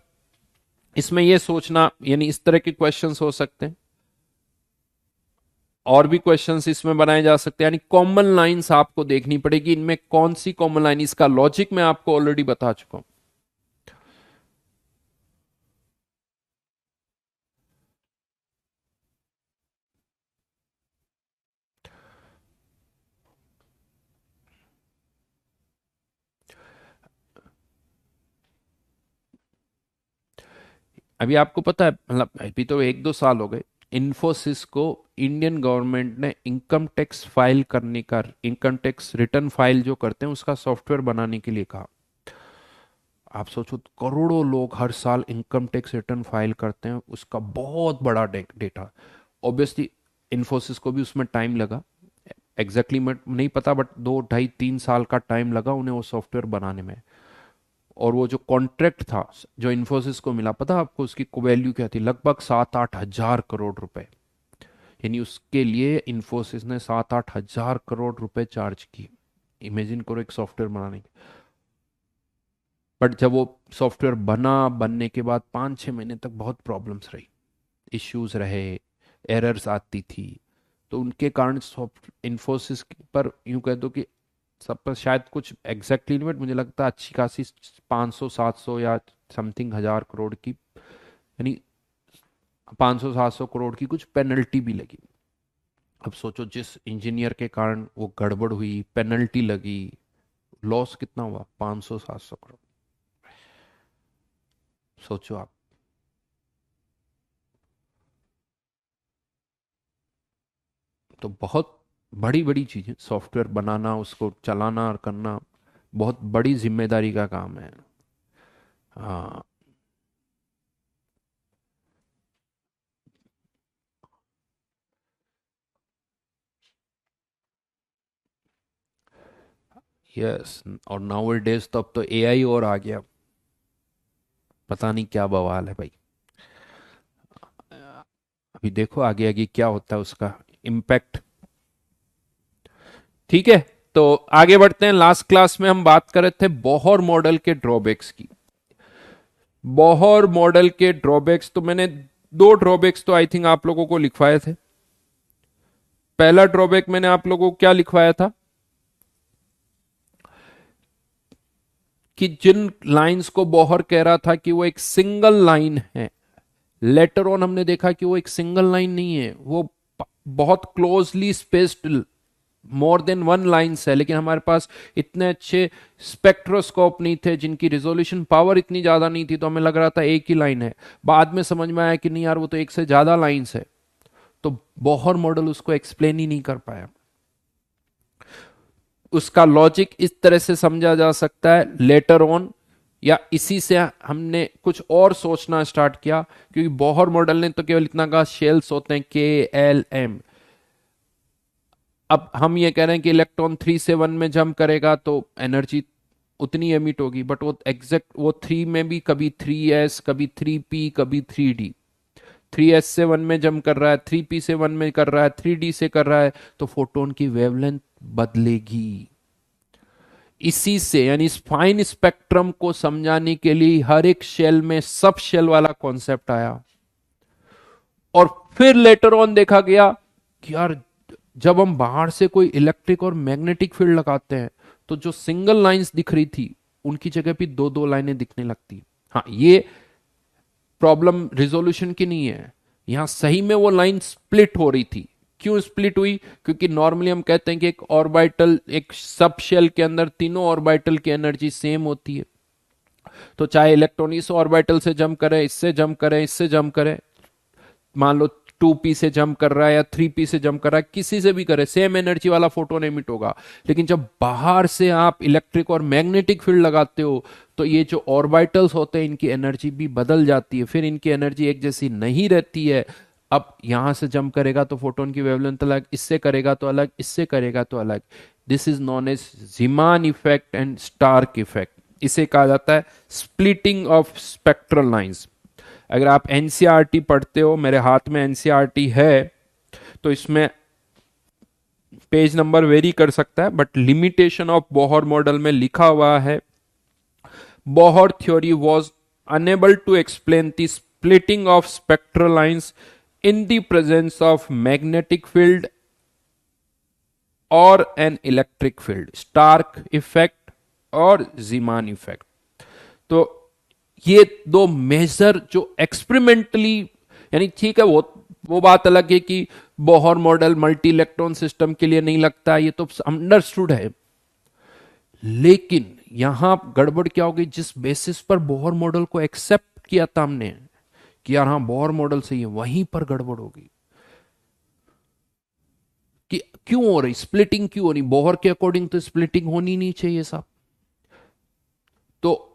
इसमें ये सोचना, यानी इस तरह के क्वेश्चंस हो सकते हैं, और भी क्वेश्चंस इसमें बनाए जा सकते हैं। यानी कॉमन लाइंस आपको देखनी पड़ेगी, इनमें कौन सी कॉमन लाइन, इसका लॉजिक मैं आपको ऑलरेडी बता चुका हूं। अभी आपको पता है, मतलब अभी तो एक दो साल हो गए, इन्फोसिस को इंडियन गवर्नमेंट ने इनकम टैक्स फाइल करने का, इनकम टैक्स रिटर्न फाइल जो करते हैं उसका सॉफ्टवेयर बनाने के लिए कहा। आप सोचो, करोड़ों लोग हर साल इनकम टैक्स रिटर्न फाइल करते हैं, उसका बहुत बड़ा डेटा। ऑब्वियसली इन्फोसिस को भी उसमें टाइम लगा, एग्जैक्टली मैं नहीं पता, बट 2 ढाई 3 साल का टाइम लगा उन्हें वो सॉफ्टवेयर बनाने में। और वो जो कॉन्ट्रैक्ट था जो इन्फोसिस को मिला, पता आपको उसकी वैल्यू क्या थी? लगभग 7-8 हजार करोड़ रुपए। यानी उसके लिए इन्फोसिस ने 7-8 हजार करोड़ रुपए चार्ज की। इमेजिन करो एक सॉफ्टवेयर बनाने की। बट जब वो सॉफ्टवेयर बनने के बाद 5-6 महीने तक बहुत प्रॉब्लम्स रही, इश्यूज रहे, एरर्स आती थी। तो उनके कारण सॉफ्ट इन्फोसिस पर यूं कह दो कि सब पर शायद कुछ एग्जैक्टली लिमिट, मुझे लगता है अच्छी खासी 500-700 या समथिंग हजार करोड़ की, यानी 500-700 करोड़ की कुछ पेनल्टी भी लगी। अब सोचो, जिस इंजीनियर के कारण वो गड़बड़ हुई, पेनल्टी लगी, लॉस कितना हुआ? 500-700 करोड़। सोचो आप। तो बहुत बड़ी बड़ी चीजें, सॉफ्टवेयर बनाना, उसको चलाना और करना बहुत बड़ी जिम्मेदारी का काम है। हाँ। यस। और नाउ डेज तो अब तो एआई और आ गया, पता नहीं क्या बवाल है भाई। अभी देखो आगे आगे क्या होता है उसका इम्पैक्ट। ठीक है, तो आगे बढ़ते हैं। लास्ट क्लास में हम बात कर रहे थे बोहर मॉडल के ड्रॉबैक्स की। बोहर मॉडल के ड्रॉबैक्स तो मैंने दो ड्रॉबैक्स तो आई थिंक आप लोगों को लिखवाए थे। पहला ड्रॉबैक मैंने आप लोगों को क्या लिखवाया था कि जिन लाइंस को बोहर कह रहा था कि वो एक सिंगल लाइन है, लेटर ऑन हमने देखा कि वो एक सिंगल लाइन नहीं है, वो बहुत closely spaced more than one lines है। लेकिन हमारे पास इतने अच्छे स्पेक्ट्रोस्कोप नहीं थे, जिनकी रिजोल्यूशन पावर इतनी ज्यादा नहीं थी, तो हमें लग रहा था एक ही लाइन है। बाद में समझ में आया कि नहीं यार, वो तो एक से ज्यादा लाइन्स है। तो बोहर मॉडल उसको एक्सप्लेन ही नहीं कर पाया। उसका लॉजिक इस तरह से समझा जा सकता है लेटर ऑन, या इसी से हमने कुछ और सोचना स्टार्ट किया, क्योंकि बोहर मॉडल ने तो केवल इतना कहा शेल्स होते हैं KLM। अब हम ये कह रहे हैं कि इलेक्ट्रॉन 3 से 1 में जंप करेगा तो एनर्जी उतनी एमिट होगी, बट वो एग्जैक्ट वो 3 में भी कभी 3S, कभी 3P, कभी 3D। 3S से 1 में जंप कर रहा है, 3P से 1 में कर रहा है, 3D से कर रहा है, तो फोटोन की वेवलेंथ बदलेगी। इसी से, यानी इस फाइन स्पेक्ट्रम को समझाने के लिए हर एक शेल में सब शेल वाला कॉन्सेप्ट आया। और फिर लेटर ऑन देखा गया कि यार जब हम बाहर से कोई इलेक्ट्रिक और मैग्नेटिक फील्ड लगाते हैं तो जो सिंगल लाइंस दिख रही थी उनकी जगह पे दो दो लाइनें दिखने लगती। हाँ, ये प्रॉब्लम रिजोल्यूशन की नहीं है, यहां सही में वो लाइन स्प्लिट हो रही थी। क्यों स्प्लिट हुई? क्योंकि नॉर्मली हम कहते हैं कि एक ऑर्बिटल, एक सब शेल के अंदर तीनों ऑर्बिटल की एनर्जी सेम होती है। तो चाहे इलेक्ट्रॉन इस ऑर्बिटल से जंप करे, इससे जंप करे, इससे जंप करे, मान लो 2p से जंप कर रहा है या 3p से जंप कर रहा है, किसी से भी करे सेम एनर्जी वाला फोटोन एमिट होगा। लेकिन जब बाहर से आप इलेक्ट्रिक और मैग्नेटिक फील्ड लगाते हो तो ये जो ऑर्बिटल्स होते हैं इनकी एनर्जी भी बदल जाती है, फिर इनकी एनर्जी एक जैसी नहीं रहती है। अब यहां से जंप करेगा तो फोटोन की वेवलेंथ अलग, इससे करेगा तो अलग, इससे करेगा तो अलग। This is known as Zeeman effect and Stark effect. इसे कहा जाता है स्प्लिटिंग ऑफ स्पेक्ट्रल लाइंस। अगर आप एनसीईआरटी पढ़ते हो, मेरे हाथ में एनसीईआरटी है, तो इसमें पेज नंबर वेरी कर सकता है, but limitation of Bohr model में लिखा हुआ है, Bohr theory was unable to explain the splitting of spectral lines in the presence of magnetic field और an electric field, Stark effect और जीमान इफेक्ट। तो ये दो मेजर जो एक्सपेरिमेंटली, यानी ठीक है वो बात अलग है कि Bohr model multi electron system के लिए नहीं लगता, ये तो अंडरस्टूड है। लेकिन यहां गड़बड़ क्या होगी, जिस बेसिस पर बोहर मॉडल को एक्सेप्ट किया था हमने कि यार हाँ बोहर मॉडल सही है, वहीं पर गड़बड़ होगी कि क्यों हो रही स्प्लिटिंग, क्यों हो रही बोहर के अकॉर्डिंग तो स्प्लिटिंग होनी नहीं चाहिए साहब। तो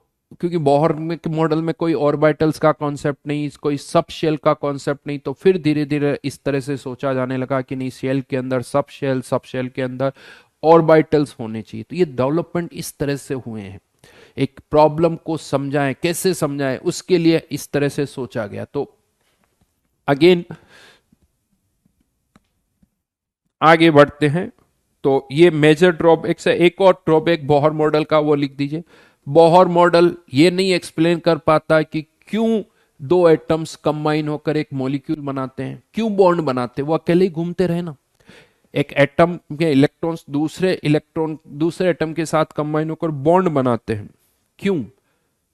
क्योंकि बोहर में मॉडल में कोई ऑर्बिटल्स का कॉन्सेप्ट नहीं, कोई सब शेल का कॉन्सेप्ट नहीं, तो फिर धीरे धीरे इस तरह से सोचा जाने लगा कि नहीं शेल के अंदर सब शेल, सब शेल के अंदर ऑर्बिटल्स होने चाहिए। तो ये डेवलपमेंट इस तरह से हुए हैं, एक प्रॉब्लम को समझाएं, कैसे समझाएं, उसके लिए इस तरह से सोचा गया। तो अगेन आगे बढ़ते हैं। तो ये मेजर ड्रॉबैक है। एक और ड्रॉबैक बोहर मॉडल का वो लिख दीजिए। बोहर मॉडल ये नहीं एक्सप्लेन कर पाता कि क्यों दो एटम्स कंबाइन होकर एक मॉलिक्यूल बनाते हैं, क्यों बॉन्ड बनाते हैं, वो अकेले ही घूमते रहे ना। एक एटम के इलेक्ट्रॉन दूसरे एटम के साथ कंबाइन होकर बॉन्ड बनाते हैं, क्यों?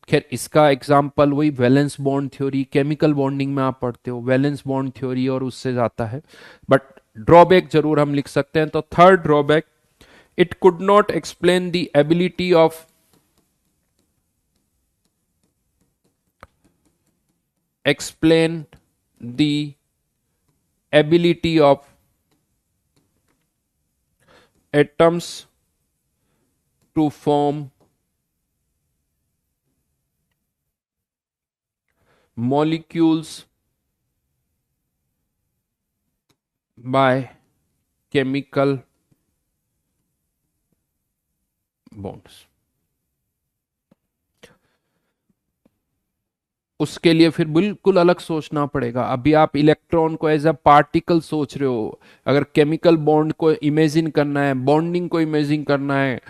खैर इसका एग्जाम्पल वही valence bond theory, chemical bonding में आप पढ़ते हो वैलेंस बॉन्ड थ्योरी, और उससे जाता है। बट ड्रॉबैक जरूर हम लिख सकते हैं। तो third drawback, it could not explain the ability of explain the ability of atoms to form molecules by chemical bonds। उसके लिए फिर बिल्कुल अलग सोचना पड़ेगा। अभी आप इलेक्ट्रॉन को एज अ पार्टिकल सोच रहे हो, अगर केमिकल बॉन्ड को इमेजिन करना है, बॉन्डिंग को इमेजिन करना है,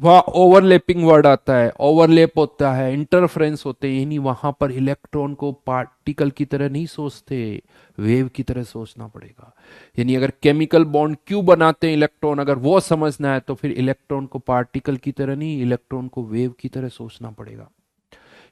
वहां ओवरलैपिंग वर्ड आता है, ओवरलैप होता है, इंटरफ्रेंस होते हैं, यानी वहां पर इलेक्ट्रॉन को पार्टिकल की तरह नहीं सोचते, वेव की तरह सोचना पड़ेगा। यानी अगर केमिकल बॉन्ड क्यों बनाते हैं इलेक्ट्रॉन, अगर वो समझना है तो फिर इलेक्ट्रॉन को पार्टिकल की तरह नहीं, इलेक्ट्रॉन को वेव की तरह सोचना पड़ेगा।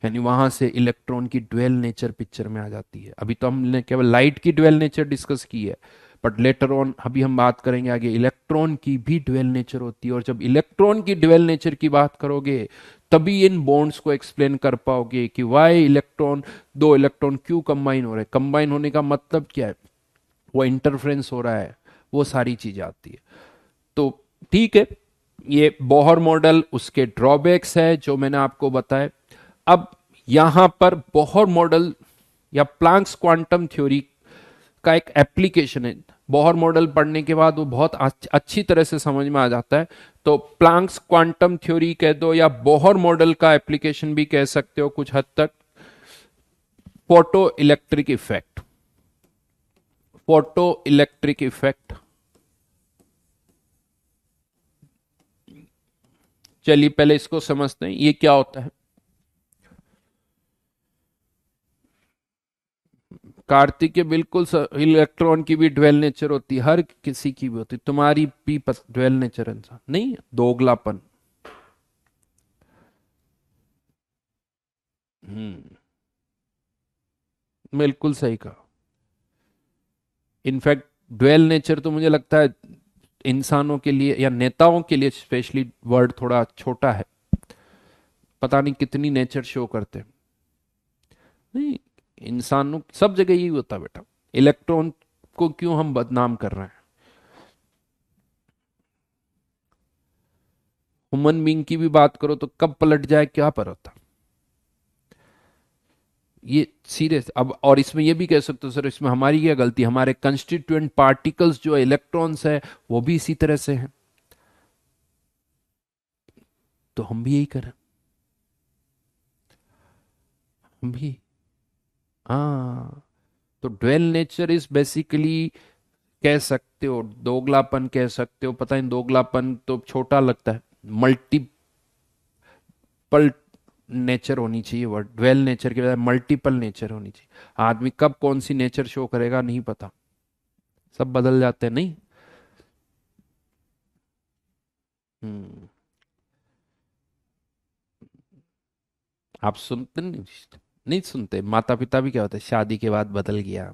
यानी वहां से इलेक्ट्रॉन की ड्वेल नेचर पिक्चर में आ जाती है। अभी तो हमने केवल लाइट की ड्वेल नेचर डिस्कस की है, बट लेटर ऑन अभी हम बात करेंगे आगे इलेक्ट्रॉन की भी ड्वेल नेचर होती है। और जब इलेक्ट्रॉन की ड्वेल नेचर की बात करोगे तभी इन बॉन्ड्स को एक्सप्लेन कर पाओगे कि वाई इलेक्ट्रॉन, दो इलेक्ट्रॉन क्यों कंबाइन हो रहे हैं, कंबाइन होने का मतलब क्या है, वो इंटरफ्रेंस हो रहा है, वो सारी चीजें आती है। तो ठीक है, ये बोहर मॉडल, उसके ड्रॉबैक्स है जो मैंने आपको बताया। अब यहां पर बोहर मॉडल या प्लैंक्स क्वांटम थ्योरी का एक एप्लीकेशन है। बोहर मॉडल पढ़ने के बाद वो बहुत अच्छी तरह से समझ में आ जाता है। तो प्लैंक्स क्वांटम थ्योरी कह दो या बोहर मॉडल का एप्लीकेशन भी कह सकते हो कुछ हद तक। Photo electric effect, photo electric effect, चलिए पहले इसको समझते हैं ये क्या होता है। कार्तिक के बिल्कुल इलेक्ट्रॉन की भी ड्वेल नेचर होती है, हर किसी की भी होती है, तुम्हारी भी ड्वेल नेचर इंसान नहीं है, दोगलापन। हम्म। बिल्कुल सही कहा। इनफैक्ट ड्वेल नेचर तो मुझे लगता है इंसानों के लिए या नेताओं के लिए स्पेशली वर्ड थोड़ा छोटा है। पता नहीं कितनी नेचर शो करते हैं। नहीं, इंसानों सब जगह यही होता है बेटा। इलेक्ट्रॉन को क्यों हम बदनाम कर रहे हैं? ह्यूमन बींग की भी बात करो तो कब पलट जाए क्या पर होता। ये सीरियस अब, और इसमें ये भी कह सकते हो सर इसमें हमारी क्या गलती, हमारे कंस्टिट्यूएंट पार्टिकल्स जो इलेक्ट्रॉन्स है वो भी इसी तरह से हैं, तो हम भी यही करें। हम भी, हाँ। तो ड्वेल नेचर इज बेसिकली, कह सकते हो दोगलापन कह सकते हो, पता नहीं दोगलापन तो छोटा लगता है, मल्टीपल नेचर होनी चाहिए, वर्ड ड्वेल नेचर के बजाय मल्टीपल नेचर होनी चाहिए। आदमी कब कौन सी नेचर शो करेगा नहीं पता, सब बदल जाते हैं नहीं। हम्म। आप सुनते नहीं? नहीं सुनते, माता पिता भी क्या होता है शादी के बाद बदल गया,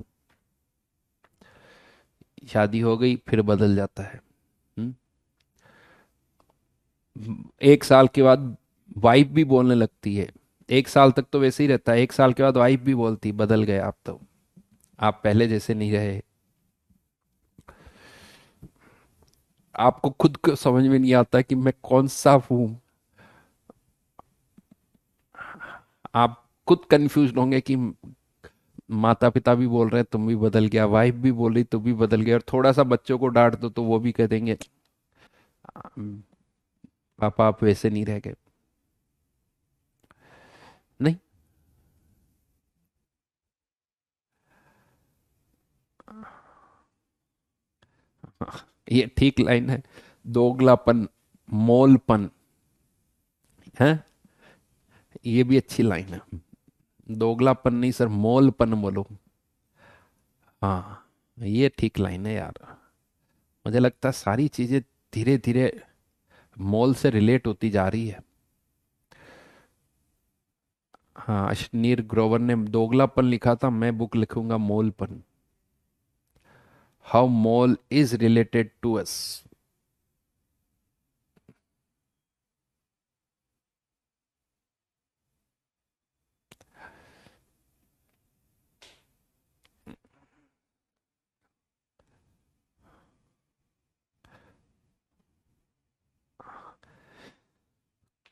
शादी हो गई फिर बदल जाता है। हम्म। एक साल के बाद वाइफ भी बोलने लगती है, एक साल तक तो वैसे ही रहता है, एक साल के बाद वाइफ भी बोलती बदल गए आप तो, आप पहले जैसे नहीं रहे। आपको खुद को समझ में नहीं आता कि मैं कौन सा हूं। आप खुद कंफ्यूज होंगे कि माता पिता भी बोल रहे हैं तुम भी बदल गया, वाइफ भी बोल रही तुम भी बदल गया, और थोड़ा सा बच्चों को डांट दो तो वो भी कह देंगे पापा आप वैसे नहीं रह गए। नहीं। ये ठीक लाइन है, दोगलापन, मोलपन है, ये भी अच्छी लाइन है। दोगलापन नहीं सर, मोलपन बोलो। हाँ, ये ठीक लाइन है यार। मुझे लगता है सारी चीजें धीरे धीरे मोल से रिलेट होती जा रही है। हाँ, अशनीर ग्रोवर ने दोगलापन लिखा था, मैं बुक लिखूंगा मोलपन, how mole is related to us.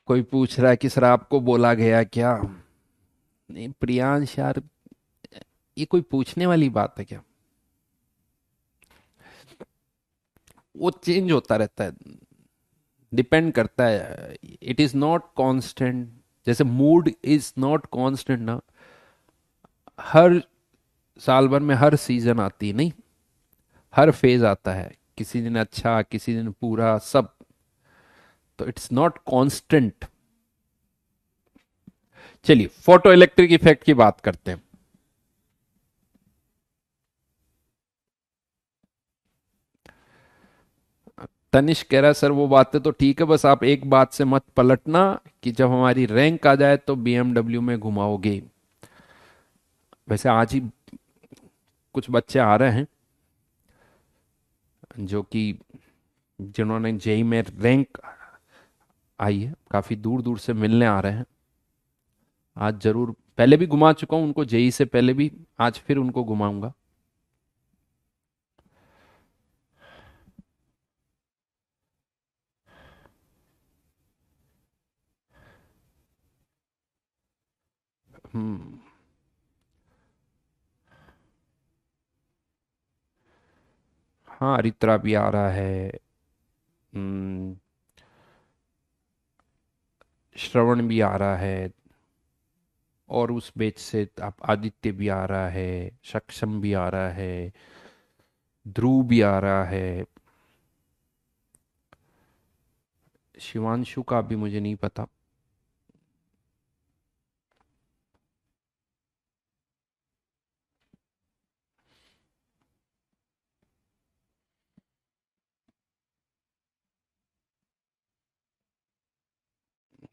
कोई पूछ रहा है कि सर आपको बोला गया क्या? नहीं प्रियांश यार, ये कोई पूछने वाली बात है क्या? वो चेंज होता रहता है, डिपेंड करता है, इट इज नॉट कांस्टेंट। जैसे मूड इज नॉट कांस्टेंट ना, हर साल भर में हर सीजन आती है नहीं, हर फेज आता है, किसी दिन अच्छा किसी दिन पूरा सब, तो इट्स नॉट कांस्टेंट। चलिए फोटो इलेक्ट्रिक इफेक्ट की बात करते हैं। तनिष्क कह रहा है सर वो बातें तो ठीक है, बस आप एक बात से मत पलटना कि जब हमारी रैंक आ जाए तो बीएमडब्ल्यू में घुमाओगे। वैसे आज ही कुछ बच्चे आ रहे हैं जो कि जिन्होंने जेई में रैंक आई है, काफी दूर दूर से मिलने आ रहे हैं। आज जरूर, पहले भी घुमा चुका हूं उनको जेई से पहले भी, आज फिर उनको घुमाऊंगा। हम्म। हाँ अरित्रा भी आ रहा है। हम्म, श्रवण भी आ रहा है, और उस बेच से आप आदित्य भी आ रहा है, सक्षम भी आ रहा है, ध्रुव भी आ रहा है। शिवांशु का भी मुझे नहीं पता।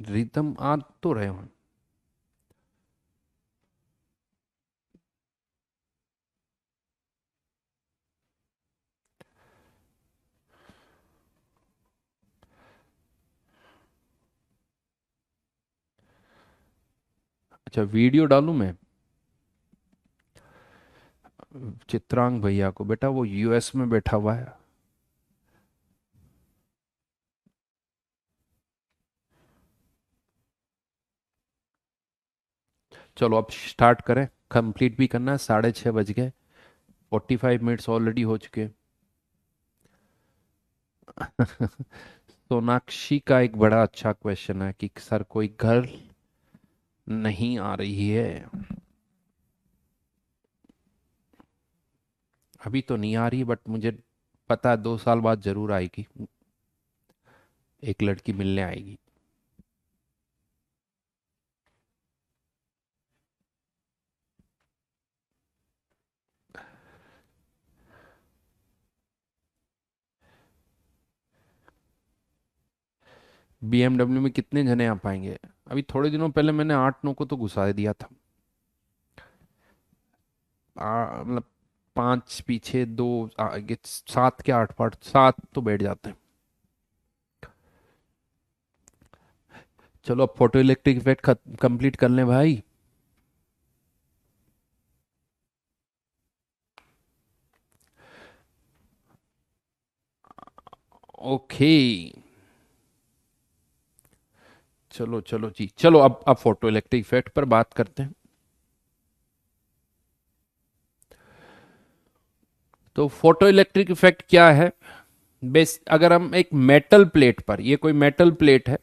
रिदम आ तो रहे हो। अच्छा, वीडियो डालूं मैं चित्रांग भैया को? बेटा वो यूएस में बैठा हुआ है। चलो अब स्टार्ट करें, कंप्लीट भी करना है, 6:30 बज गए, 45 मिनट्स ऑलरेडी हो चुके हैं। सोनाक्षी का एक बड़ा अच्छा क्वेश्चन है कि सर कोई गर्ल नहीं आ रही है। अभी तो नहीं आ रही, बट मुझे पता है 2 साल बाद जरूर आएगी, एक लड़की मिलने आएगी। बीएमडब्ल्यू में कितने जने आ पाएंगे? अभी थोड़े दिनों पहले मैंने 8-9 को तो घुसा दिया था। मतलब 5 पीछे, 2 आगे, 7 के 8 पार्ट, 7 तो बैठ जाते हैं। चलो अब फोटो इलेक्ट्रिक इफेक्ट कंप्लीट कर लें भाई। ओके, चलो चलो जी, चलो अब फोटो इलेक्ट्रिक इफेक्ट पर बात करते हैं। तो फोटो इलेक्ट्रिक इफेक्ट क्या है? बेस अगर हम एक मेटल प्लेट पर, ये कोई मेटल प्लेट है,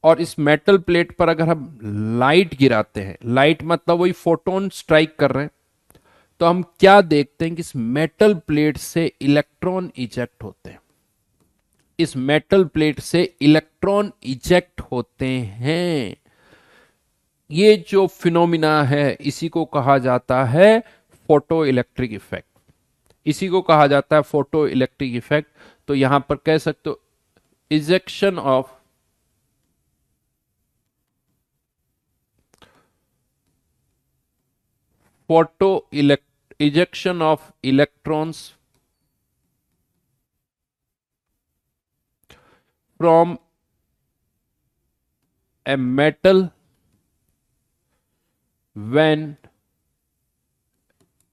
और इस मेटल प्लेट पर अगर हम लाइट गिराते हैं, लाइट मतलब वही फोटोन स्ट्राइक कर रहे हैं, तो हम क्या देखते हैं कि इस मेटल प्लेट से इलेक्ट्रॉन इजेक्ट होते हैं। इस मेटल प्लेट से इलेक्ट्रॉन इजेक्ट होते हैं। ये जो फिनोमिना है इसी को कहा जाता है फोटो इलेक्ट्रिक इफेक्ट। इसी को कहा जाता है फोटो इलेक्ट्रिक इफेक्ट। तो यहां पर कह सकते हो ejection of photo ejection of electrons from a metal when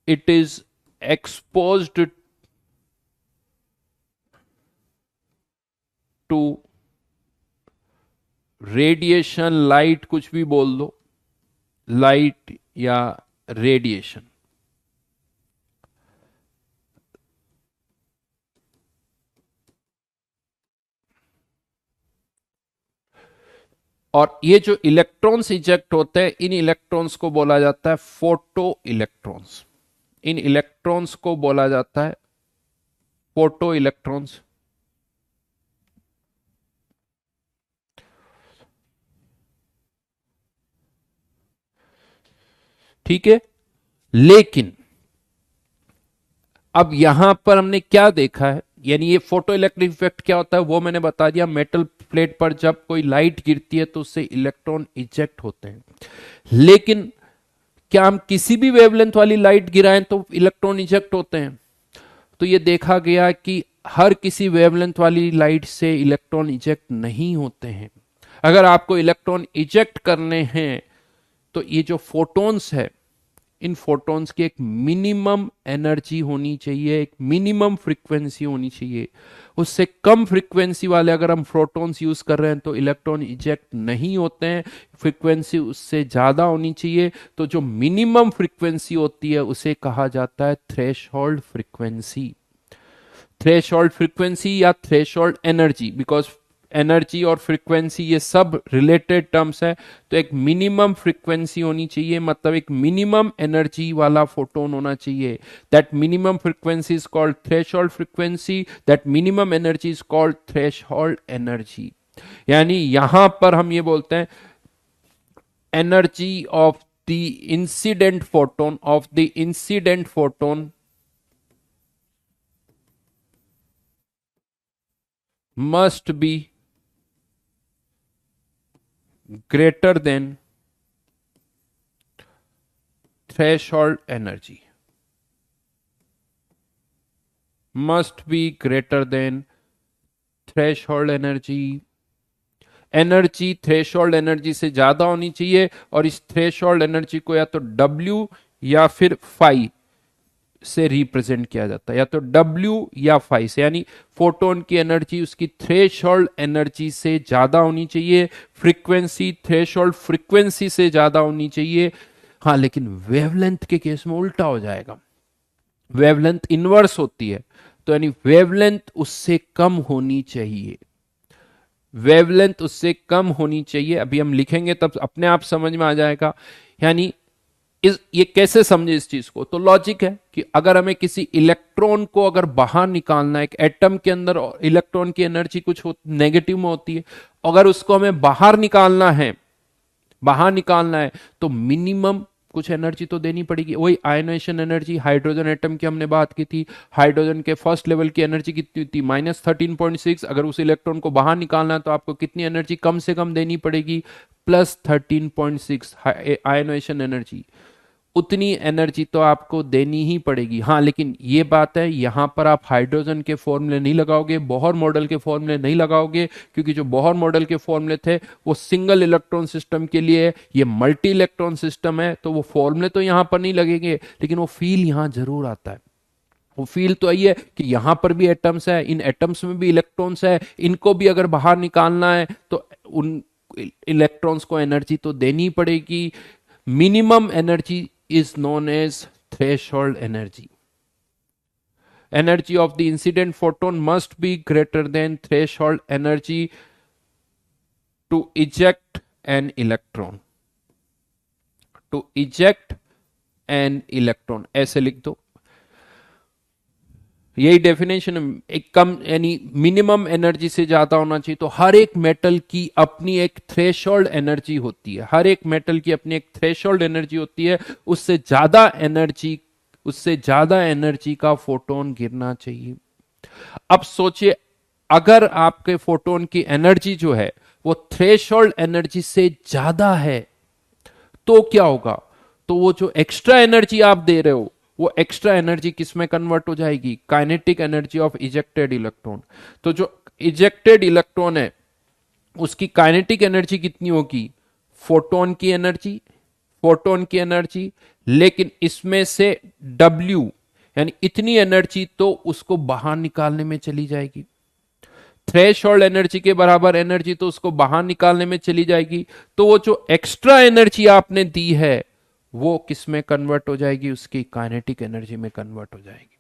it is exposed to radiation, light, कुछ भी बोल दो, लाइट या रेडिएशन। और ये जो इलेक्ट्रॉन्स इजेक्ट होते हैं, इन इलेक्ट्रॉन्स को बोला जाता है फोटो इलेक्ट्रॉन्स। इन इलेक्ट्रॉन्स को बोला जाता है फोटो इलेक्ट्रॉन्स। ठीक है, लेकिन अब यहां पर हमने क्या देखा है, यानी ये फोटो इलेक्ट्रिक इफेक्ट क्या होता है वो मैंने बता दिया। मेटल प्लेट पर जब कोई लाइट गिरती है तो उससे इलेक्ट्रॉन इजेक्ट होते हैं। लेकिन क्या हम किसी भी वेवलेंथ वाली लाइट गिराएं तो इलेक्ट्रॉन इजेक्ट होते हैं? तो ये देखा गया कि हर किसी वेवलेंथ वाली लाइट से इलेक्ट्रॉन इजेक्ट नहीं होते हैं। अगर आपको इलेक्ट्रॉन इजेक्ट करने हैं तो ये जो फोटॉन्स है, इन फोटॉन्स की एक मिनिमम एनर्जी होनी चाहिए, एक मिनिमम फ्रीक्वेंसी होनी चाहिए। उससे कम फ्रीक्वेंसी वाले अगर हम फोटॉन्स यूज कर रहे हैं तो इलेक्ट्रॉन इजेक्ट नहीं होते हैं। फ्रीक्वेंसी उससे ज्यादा होनी चाहिए। तो जो मिनिमम फ्रीक्वेंसी होती है उसे कहा जाता है थ्रेशोल्ड फ्रीक्वेंसी। थ्रेशोल्ड फ्रीक्वेंसी या थ्रेशोल्ड एनर्जी, बिकॉज एनर्जी और फ्रीक्वेंसी ये सब रिलेटेड टर्म्स है। तो एक मिनिमम फ्रीक्वेंसी होनी चाहिए, मतलब एक मिनिमम एनर्जी वाला फोटोन होना चाहिए। That minimum frequency is called threshold frequency, that minimum energy is called threshold energy. यानी यहां पर हम ये बोलते हैं energy of the incident photon, of the incident photon must be greater than threshold energy, must be greater than threshold energy. Energy threshold energy से ज्यादा होनी चाहिए, और इस थ्रेशोल्ड एनर्जी को या तो W या फिर फाई से रिप्रेजेंट किया जाता है, या तो W या फाई से, यानी फोटोन की एनर्जी उसकी थ्रेशोल्ड एनर्जी से ज्यादा होनी चाहिए, फ्रीक्वेंसी थ्रेशोल्ड फ्रीक्वेंसी से ज्यादा होनी चाहिए। हाँ, लेकिन वेवलेंथ के केस में उल्टा हो जाएगा, वेवलेंथ इनवर्स होती है, तो यानी वेवलेंथ उससे कम होनी चाहिए, वेवलेंथ उससे कम होनी चाहिए। अभी हम लिखेंगे तब अपने आप समझ में आ जाएगा। यानी ये कैसे समझे इस चीज को, तो लॉजिक है कि अगर हमें किसी इलेक्ट्रॉन को अगर बाहर निकालना है, एक एटम के अंदर इलेक्ट्रॉन की एनर्जी कुछ नेगेटिव में होती है, अगर उसको हमें बाहर निकालना है, बाहर निकालना है तो मिनिमम कुछ एनर्जी तो देनी पड़ेगी। वही आयनाइजेशन एनर्जी, हाइड्रोजन एटम की हमने बात की थी, हाइड्रोजन के फर्स्ट लेवल की एनर्जी कितनी थी, -13.6। अगर उस इलेक्ट्रॉन को बाहर निकालना है तो आपको कितनी एनर्जी कम से कम देनी पड़ेगी, +13.6 आयनाइजेशन एनर्जी, उतनी एनर्जी तो आपको देनी ही पड़ेगी। हाँ, लेकिन ये बात है, यहां पर आप हाइड्रोजन के फॉर्मूले नहीं लगाओगे, बोहर मॉडल के फॉर्मूले नहीं लगाओगे, क्योंकि जो बोहर मॉडल के फॉर्मूले थे वो सिंगल इलेक्ट्रॉन सिस्टम के लिए, ये मल्टी इलेक्ट्रॉन सिस्टम है, तो वो फॉर्मूले तो यहां पर नहीं लगेंगे, लेकिन वो फील यहां जरूर आता है। वो फील तो यही है कि यहां पर भी एटम्स है, इन एटम्स में भी इलेक्ट्रॉन्स है, इनको भी अगर बाहर निकालना है तो उन इलेक्ट्रॉन्स को एनर्जी तो देनी पड़ेगी। Minimum energy is known as threshold energy. Energy of the incident photon must be greater than threshold energy to eject an electron. To eject an electron, ऐसे लिख दो, यही डेफिनेशन। एक कम यानी मिनिमम एनर्जी से ज्यादा होना चाहिए। तो हर एक मेटल की अपनी एक थ्रेशोल्ड एनर्जी होती है, हर एक मेटल की अपनी एक थ्रेशोल्ड एनर्जी होती है, उससे ज्यादा एनर्जी का फोटोन गिरना चाहिए। अब सोचिए, अगर आपके फोटोन की एनर्जी जो है वो थ्रेशोल्ड एनर्जी से ज्यादा है तो क्या होगा, तो वो जो एक्स्ट्रा एनर्जी आप दे रहे हो वो एक्स्ट्रा एनर्जी किस में कन्वर्ट हो जाएगी, kinetic energy of ejected electron. तो जो इजेक्टेड इलेक्ट्रॉन है उसकी काइनेटिक एनर्जी कितनी होगी, फोटोन की एनर्जी, फोटोन की एनर्जी, लेकिन इसमें से W यानी इतनी एनर्जी तो उसको बाहर निकालने में चली जाएगी, थ्रेशोल्ड एनर्जी के बराबर एनर्जी तो उसको बाहर निकालने में चली जाएगी। तो वो जो एक्स्ट्रा एनर्जी आपने दी है वो किस में कन्वर्ट हो जाएगी, उसकी काइनेटिक एनर्जी में कन्वर्ट हो जाएगी।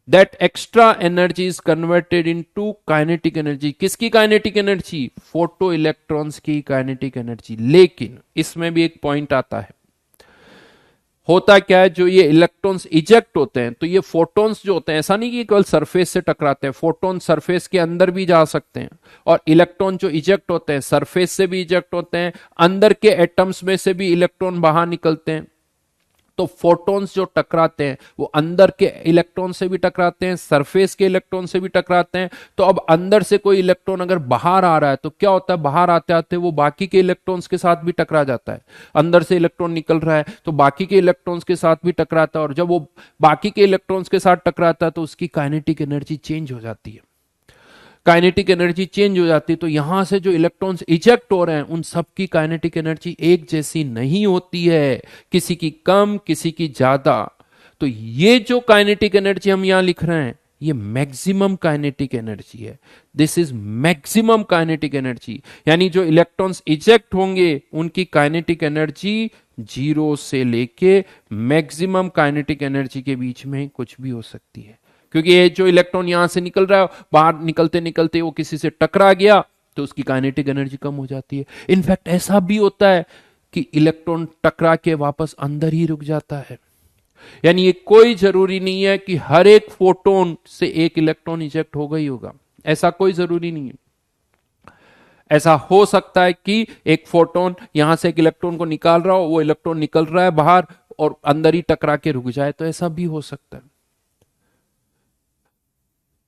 That extra energy is converted into kinetic energy. किसकी काइनेटिक एनर्जी, फोटो इलेक्ट्रॉन्स की काइनेटिक एनर्जी। लेकिन इसमें भी एक पॉइंट आता है, होता क्या है, जो ये इलेक्ट्रॉन्स इजेक्ट होते हैं तो ये फोटॉन्स जो होते हैं, ऐसा नहीं कि केवल सरफेस से टकराते हैं, फोटॉन सरफेस के अंदर भी जा सकते हैं, और इलेक्ट्रॉन जो इजेक्ट होते हैं सरफेस से भी इजेक्ट होते हैं, अंदर के एटम्स में से भी इलेक्ट्रॉन बाहर निकलते हैं। तो फोटॉन्स जो टकराते हैं वो अंदर के इलेक्ट्रॉन से भी टकराते हैं, सरफेस के इलेक्ट्रॉन से भी टकराते हैं। तो अब अंदर से कोई इलेक्ट्रॉन अगर बाहर आ रहा है तो क्या होता है, बाहर आते आते वो बाकी के इलेक्ट्रॉन्स के साथ भी टकरा जाता है। अंदर से इलेक्ट्रॉन निकल रहा है तो बाकी के इलेक्ट्रॉन्स के साथ भी टकराता है, और जब वो बाकी के इलेक्ट्रॉन्स के साथ टकराता है तो उसकी काइनेटिक एनर्जी चेंज हो जाती है, काइनेटिक एनर्जी चेंज हो जाती है। तो यहां से जो इलेक्ट्रॉन्स इजेक्ट हो रहे हैं उन सब की काइनेटिक एनर्जी एक जैसी नहीं होती है, किसी की कम किसी की ज्यादा। तो ये जो काइनेटिक एनर्जी हम यहां लिख रहे हैं ये मैक्सिमम काइनेटिक एनर्जी है, this is maximum kinetic energy. यानी जो इलेक्ट्रॉन्स इजेक्ट होंगे उनकी काइनेटिक एनर्जी 0 से लेके मैक्सिमम काइनेटिक एनर्जी के बीच में कुछ भी हो सकती है, क्योंकि ये जो इलेक्ट्रॉन यहां से निकल रहा है बाहर निकलते निकलते वो किसी से टकरा गया तो उसकी काइनेटिक एनर्जी कम हो जाती है। इनफैक्ट ऐसा भी होता है कि इलेक्ट्रॉन टकरा के वापस अंदर ही रुक जाता है। यानी ये कोई जरूरी नहीं है कि हर एक फोटोन से एक इलेक्ट्रॉन इजेक्ट होगा ही होगा, ऐसा कोई जरूरी नहीं है। ऐसा हो सकता है कि एक फोटोन यहां से एक इलेक्ट्रॉन को निकाल रहा हो, वो इलेक्ट्रॉन निकल रहा है बाहर और अंदर ही टकरा के रुक जाए, तो ऐसा भी हो सकता है।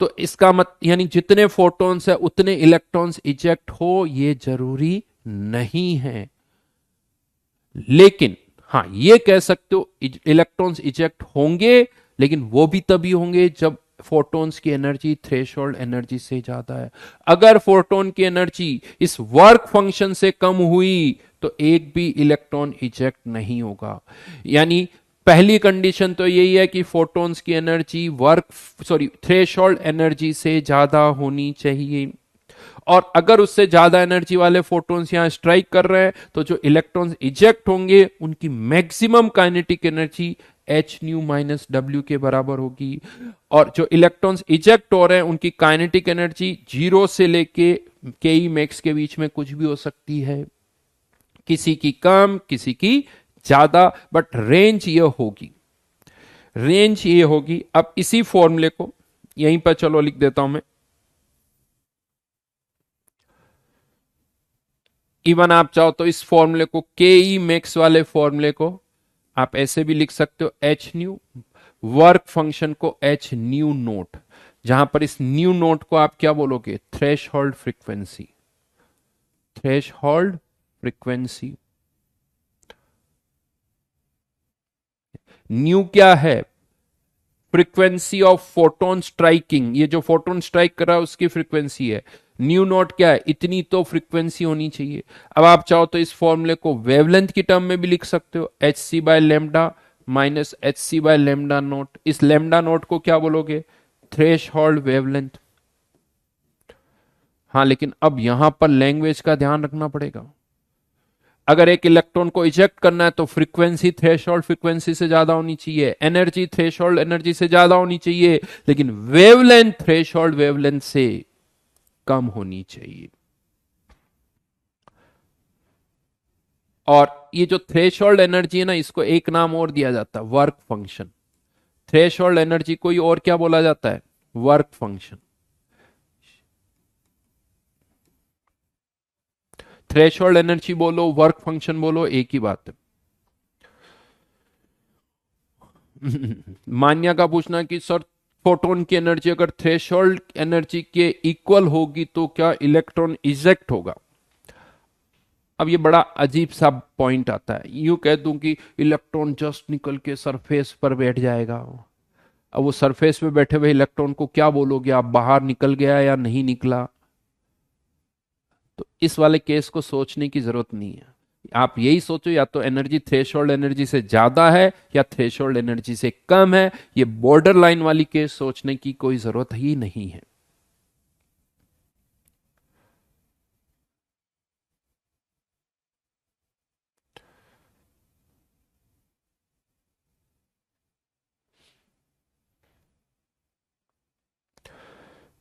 तो इसका मत यानी जितने फोटॉन्स है उतने इलेक्ट्रॉन्स इजेक्ट हो ये जरूरी नहीं है। लेकिन हाँ, ये कह सकते हो इलेक्ट्रॉन्स इजेक्ट होंगे, लेकिन वो भी तभी होंगे जब फोटॉन्स की एनर्जी थ्रेशोल्ड एनर्जी से ज्यादा है। अगर फोटोन की एनर्जी इस वर्क फंक्शन से कम हुई तो एक भी इलेक्ट्रॉन इजेक्ट नहीं होगा। यानी पहली कंडीशन तो यही है कि फोटॉन्स की एनर्जी थ्रेशोल्ड एनर्जी से ज्यादा होनी चाहिए, और अगर उससे ज्यादा एनर्जी वाले फोटॉन्स यहां स्ट्राइक कर रहे हैं तो जो इलेक्ट्रॉन्स इजेक्ट होंगे उनकी maximum kinetic energy H new minus W के बराबर होगी। और जो इलेक्ट्रॉन्स इजेक्ट हो रहे हैं उनकी काइनेटिक एनर्जी 0 से लेके के ई मैक्स के बीच में कुछ भी हो सकती है, किसी की कम किसी की ज्यादा, बट रेंज ये होगी। अब इसी फॉर्मूले को यहीं पर चलो लिख देता हूं मैं। इवन आप चाहो तो इस फॉर्मूले को, के ई मैक्स वाले फॉर्मूले को आप ऐसे भी लिख सकते हो, एच न्यू, वर्क फंक्शन को एच न्यू नोट, जहां पर इस न्यू नोट को आप क्या बोलोगे, threshold frequency. Threshold frequency nu क्या है, फ्रीक्वेंसी ऑफ फोटोन स्ट्राइकिंग, ये जो फोटोन स्ट्राइक कर रहा है उसकी फ्रीक्वेंसी है। न्यू नोट क्या है, इतनी तो फ्रीक्वेंसी होनी चाहिए। अब आप चाहो तो इस फॉर्मूले को वेवलेंथ की टर्म में भी लिख सकते हो, h c by lambda minus h c by lambda naught. इस लेमडा नोट को क्या बोलोगे, थ्रेश होल्ड वेवलेंथ। हाँ, लेकिन अब यहां पर लैंग्वेज का ध्यान रखना पड़ेगा। अगर एक इलेक्ट्रॉन को इजेक्ट करना है तो फ्रीक्वेंसी थ्रेशोल्ड फ्रीक्वेंसी से ज्यादा होनी चाहिए, एनर्जी थ्रेशोल्ड एनर्जी से ज्यादा होनी चाहिए, लेकिन वेवलेंथ थ्रेशोल्ड वेवलेंथ से कम होनी चाहिए। और ये जो थ्रेशोल्ड एनर्जी है ना, इसको एक नाम और दिया जाता है, वर्क फंक्शन। थ्रेशोल्ड एनर्जी को और क्या बोला जाता है, वर्क फंक्शन। थ्रेशोल्ड एनर्जी बोलो, वर्क फंक्शन बोलो, एक ही बात है। मान्या का पूछना कि सर फोटोन की एनर्जी अगर थ्रेशोल्ड एनर्जी के इक्वल होगी तो क्या इलेक्ट्रॉन इजेक्ट होगा। अब ये बड़ा अजीब सा पॉइंट आता है, यूं कह दूं कि इलेक्ट्रॉन जस्ट निकल के सरफेस पर बैठ जाएगा। अब वो सरफेस पे बैठे हुए इलेक्ट्रॉन को क्या बोलोगे आप, बाहर निकल गया या नहीं निकला। तो इस वाले केस को सोचने की जरूरत नहीं है। आप यही सोचो, या तो एनर्जी थ्रेशोल्ड एनर्जी से ज्यादा है या थ्रेशोल्ड एनर्जी से कम है। ये बॉर्डर लाइन वाली केस सोचने की कोई जरूरत ही नहीं है।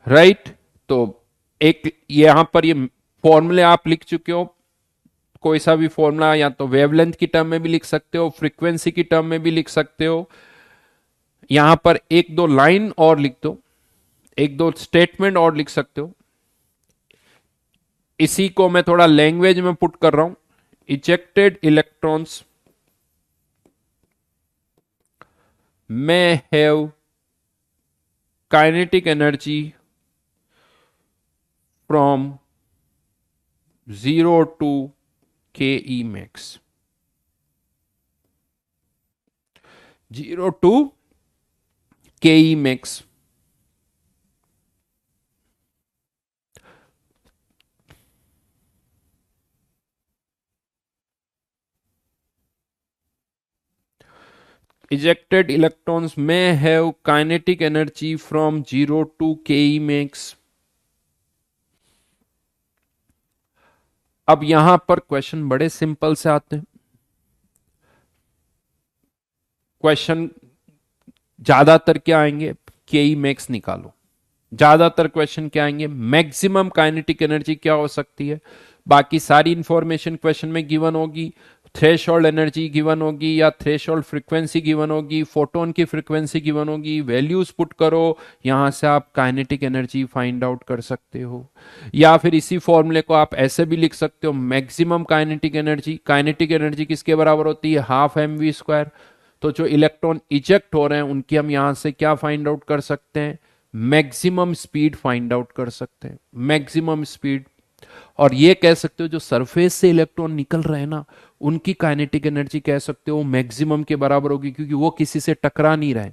राइट, तो एक यहां पर ये फॉर्मूले आप लिख चुके हो, कोई सा भी फॉर्मूला या तो वेवलेंथ की टर्म में भी लिख सकते हो, फ्रीक्वेंसी की टर्म में भी लिख सकते हो। यहां पर एक दो लाइन और लिख दो, एक दो स्टेटमेंट और लिख सकते हो। इसी को मैं थोड़ा लैंग्वेज में पुट कर रहा हूं, ejected electrons may have kinetic energy from 0 to ke max. 0 to ke max. Ejected electrons may have kinetic energy from 0 to ke max. अब यहां पर क्वेश्चन बड़े सिंपल से आते हैं। क्वेश्चन ज्यादातर क्या आएंगे, के ई मैक्स निकालो। ज्यादातर क्वेश्चन क्या आएंगे, मैक्सिमम काइनेटिक एनर्जी क्या हो सकती है। बाकी सारी इंफॉर्मेशन क्वेश्चन में गिवन होगी, थ्रेशोल्ड एनर्जी गिवन होगी या थ्रेशोल्ड फ्रीक्वेंसी गिवन होगी, फोटोन की फ्रीक्वेंसी गिवन होगी, वैल्यूज पुट करो, यहां से आप काइनेटिक एनर्जी फाइंड आउट कर सकते हो। या फिर इसी फॉर्मूले को आप ऐसे भी लिख सकते हो, maximum kinetic energy. Kinetic energy किसके बराबर होती है, हाफ एम वी स्क्वायर। तो जो इलेक्ट्रॉन इजेक्ट हो रहे हैं उनकी हम यहां से क्या फाइंड आउट कर सकते हैं, मैक्सिमम स्पीड फाइंड आउट कर सकते हैं। मैक्सिमम स्पीड और ये कह सकते हो जो सरफेस से इलेक्ट्रॉन निकल रहे हैं ना, उनकी काइनेटिक एनर्जी कह सकते हो मैक्सिमम के बराबर होगी, क्योंकि वो किसी से टकरा नहीं रहे,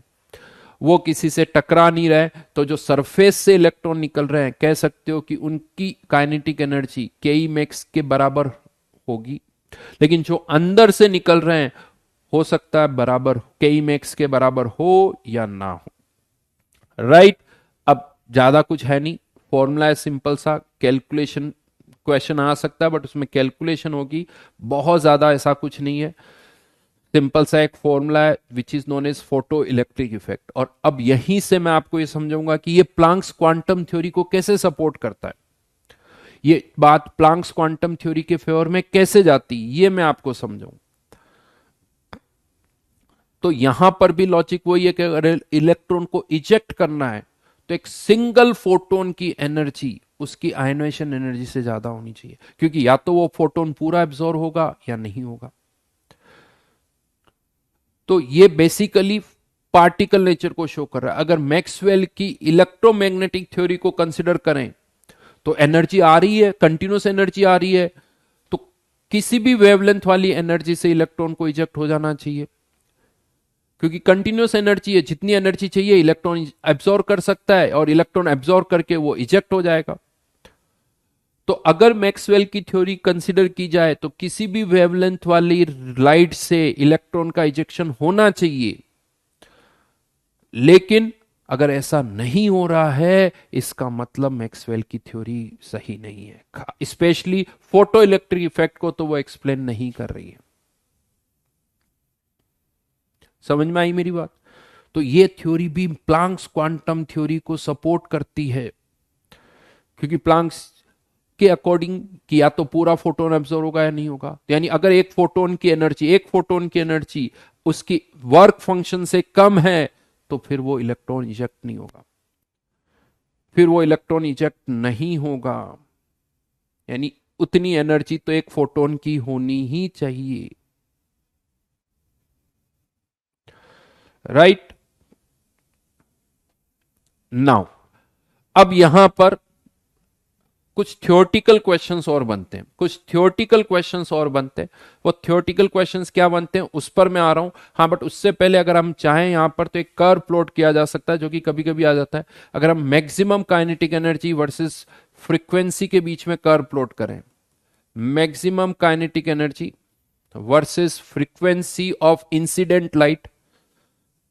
वो किसी से टकरा नहीं रहे। तो जो सरफेस से इलेक्ट्रॉन निकल रहे हैं, कह सकते हो कि उनकी काइनेटिक एनर्जी के ई मैक्स के बराबर होगी। लेकिन जो अंदर से निकल रहे हैं, हो सकता है बराबर के ई मैक्स के बराबर हो या ना हो। राइट। अब ज्यादा कुछ है नहीं, फॉर्मूला है सिंपल सा, कैलकुलेशन क्वेश्चन आ सकता है बट उसमें कैलकुलेशन होगी, बहुत ज्यादा ऐसा कुछ नहीं है। सिंपल सा एक फॉर्मूला है which is known as photo electric effect. और अब यहीं से मैं आपको ये समझाऊंगा कि ये प्लांक्स क्वांटम थ्योरी को कैसे सपोर्ट करता है, ये बात प्लांक्स क्वांटम थ्योरी के फेवर में कैसे जाती, ये मैं आपको समझाऊं। तो यहां पर भी लॉजिक वही है कि अगर इलेक्ट्रॉन को इजेक्ट करना है तो एक सिंगल फोटोन की एनर्जी उसकी आयनाइजेशन एनर्जी से ज्यादा होनी चाहिए, क्योंकि या तो वो फोटोन पूरा एब्जॉर्ब होगा या नहीं होगा। तो ये बेसिकली पार्टिकल नेचर को शो कर रहा है। अगर मैक्सवेल की इलेक्ट्रोमैग्नेटिक थ्योरी को कंसिडर करें तो एनर्जी आ रही है, कंटिन्यूस एनर्जी आ रही है, तो किसी भी वेवलेंथ वाली एनर्जी से इलेक्ट्रॉन को इजेक्ट हो जाना चाहिए, क्योंकि कंटिन्यूस एनर्जी है, जितनी एनर्जी चाहिए इलेक्ट्रॉन एब्जॉर्ब कर सकता है और इलेक्ट्रॉन एब्जॉर्ब करके वो इजेक्ट हो जाएगा। तो अगर मैक्सवेल की थ्योरी कंसिडर की जाए तो किसी भी वेवलेंथ वाली लाइट से इलेक्ट्रॉन का इजेक्शन होना चाहिए। लेकिन अगर ऐसा नहीं हो रहा है, इसका मतलब मैक्सवेल की थ्योरी सही नहीं है, स्पेशली फोटो इलेक्ट्रिक इफेक्ट को तो वो एक्सप्लेन नहीं कर रही है। समझ में आई मेरी बात? तो ये थ्योरी भी प्लांक्स क्वांटम थ्योरी को सपोर्ट करती है, क्योंकि प्लांक्स के अकॉर्डिंग कि या तो पूरा फोटोन एब्जॉर्ब होगा या नहीं होगा। यानी अगर एक फोटोन की एनर्जी उसकी वर्क फंक्शन से कम है तो फिर वो इलेक्ट्रॉन इजेक्ट नहीं होगा, फिर वो इलेक्ट्रॉन इजेक्ट नहीं होगा। यानी उतनी एनर्जी तो एक फोटोन की होनी ही चाहिए। राइट। नाउ अब यहां पर कुछ थ्योरेटिकल क्वेश्चंस और बनते हैं, कुछ थ्योरेटिकल क्वेश्चंस और बनते हैं। वो थ्योरेटिकल क्वेश्चंस क्या बनते हैं उस पर मैं आ रहा हूं। हाँ, बट उससे पहले अगर हम चाहें यहां पर तो एक कर्व प्लॉट किया जा सकता है, जो कि कभी कभी आ जाता है। अगर हम maximum kinetic energy versus frequency के बीच में कर्व प्लॉट करें, maximum kinetic energy versus frequency of incident light,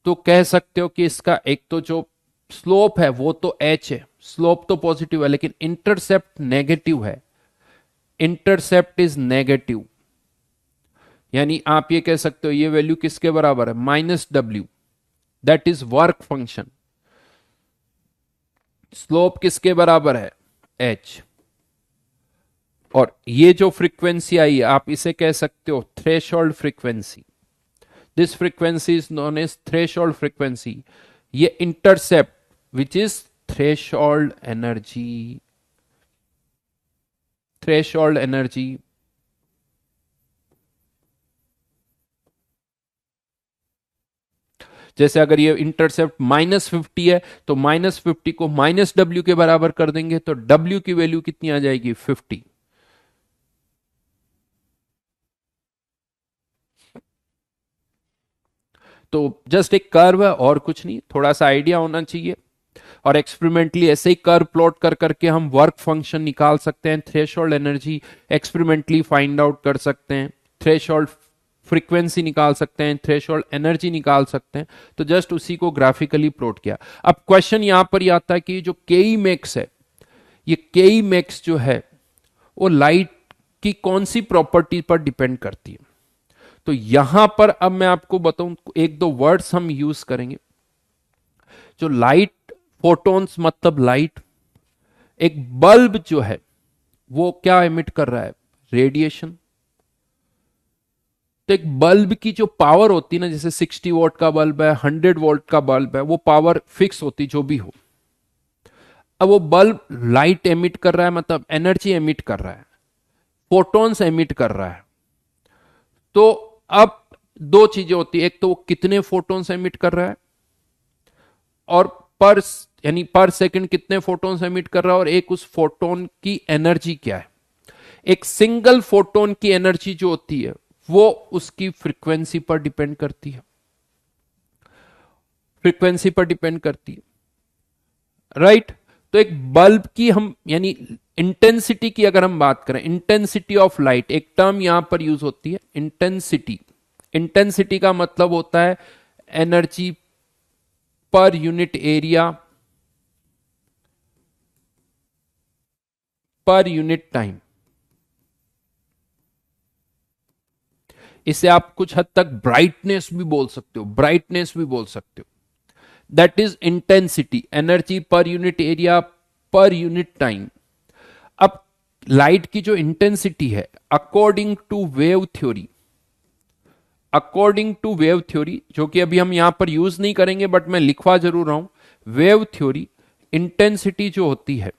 तो कह सकते हो कि इसका एक तो जो स्लोप है वो तो h है, स्लोप तो पॉजिटिव है, लेकिन इंटरसेप्ट नेगेटिव है, इंटरसेप्ट इज नेगेटिव। यानी आप ये कह सकते हो ये वैल्यू किसके बराबर है, -w, that is work function. Slope किसके बराबर है, h। और ये जो फ्रीक्वेंसी आई है आप इसे कह सकते हो threshold frequency. This frequency is known as threshold frequency. ये intercept which is threshold energy, threshold energy. जैसे अगर ये इंटरसेप्ट -50 है तो -50 को -w के बराबर कर देंगे तो w की वैल्यू कितनी आ जाएगी, 50। तो जस्ट एक कर्व है और कुछ नहीं, थोड़ा सा आइडिया होना चाहिए। और एक्सपेरिमेंटली ऐसे ही कर्व प्लॉट कर करके हम वर्क फंक्शन निकाल सकते हैं, threshold energy experimentally find out कर सकते हैं, थ्रेशोल्ड फ्रीक्वेंसी निकाल सकते हैं, थ्रेशोल्ड एनर्जी निकाल सकते हैं। तो जस्ट उसी को ग्राफिकली प्लॉट किया। अब क्वेश्चन यहां पर ही आता है कि जो केई मैक्स है, ये केई मैक्स जो है वो लाइट की कौन सी प्रॉपर्टी पर डिपेंड करती है। तो यहां पर अब मैं आपको बताऊं, एक दो वर्ड्स हम यूज करेंगे। जो लाइट, फोटॉन्स मतलब लाइट, एक बल्ब जो है वो क्या एमिट कर रहा है, रेडिएशन। तो एक बल्ब की जो पावर होती है ना, जैसे 60 वोल्ट का बल्ब है, 100 वोल्ट का बल्ब है, वो पावर फिक्स होती जो भी हो। अब वो बल्ब लाइट एमिट कर रहा है, मतलब एनर्जी एमिट कर रहा है, फोटॉन्स एमिट कर रहा है। तो अब दो चीजें होती है, एक तो वो कितने फोटॉन्स एमिट कर रहा है, और पर यानी पर सेकंड कितने फोटॉन्स एमिट कर रहा है, और एक उस फोटोन की एनर्जी क्या है। एक सिंगल फोटोन की एनर्जी जो होती है वो उसकी फ्रीक्वेंसी पर डिपेंड करती है, फ्रीक्वेंसी पर डिपेंड करती है, राइट। तो एक बल्ब की हम यानी इंटेंसिटी की अगर हम बात करें, इंटेंसिटी ऑफ लाइट एक टर्म यहां पर यूज होती है, इंटेंसिटी। इंटेंसिटी का मतलब होता है energy per unit area per unit time. इसे आप कुछ हद तक ब्राइटनेस भी बोल सकते हो, ब्राइटनेस भी बोल सकते हो। That is intensity, energy per unit area per unit time. अब लाइट की जो इंटेंसिटी है according to wave theory, according to wave theory, जो कि अभी हम यहां पर यूज नहीं करेंगे बट मैं लिखवा जरूर रहा हूं, वेव थ्योरी इंटेंसिटी जो होती है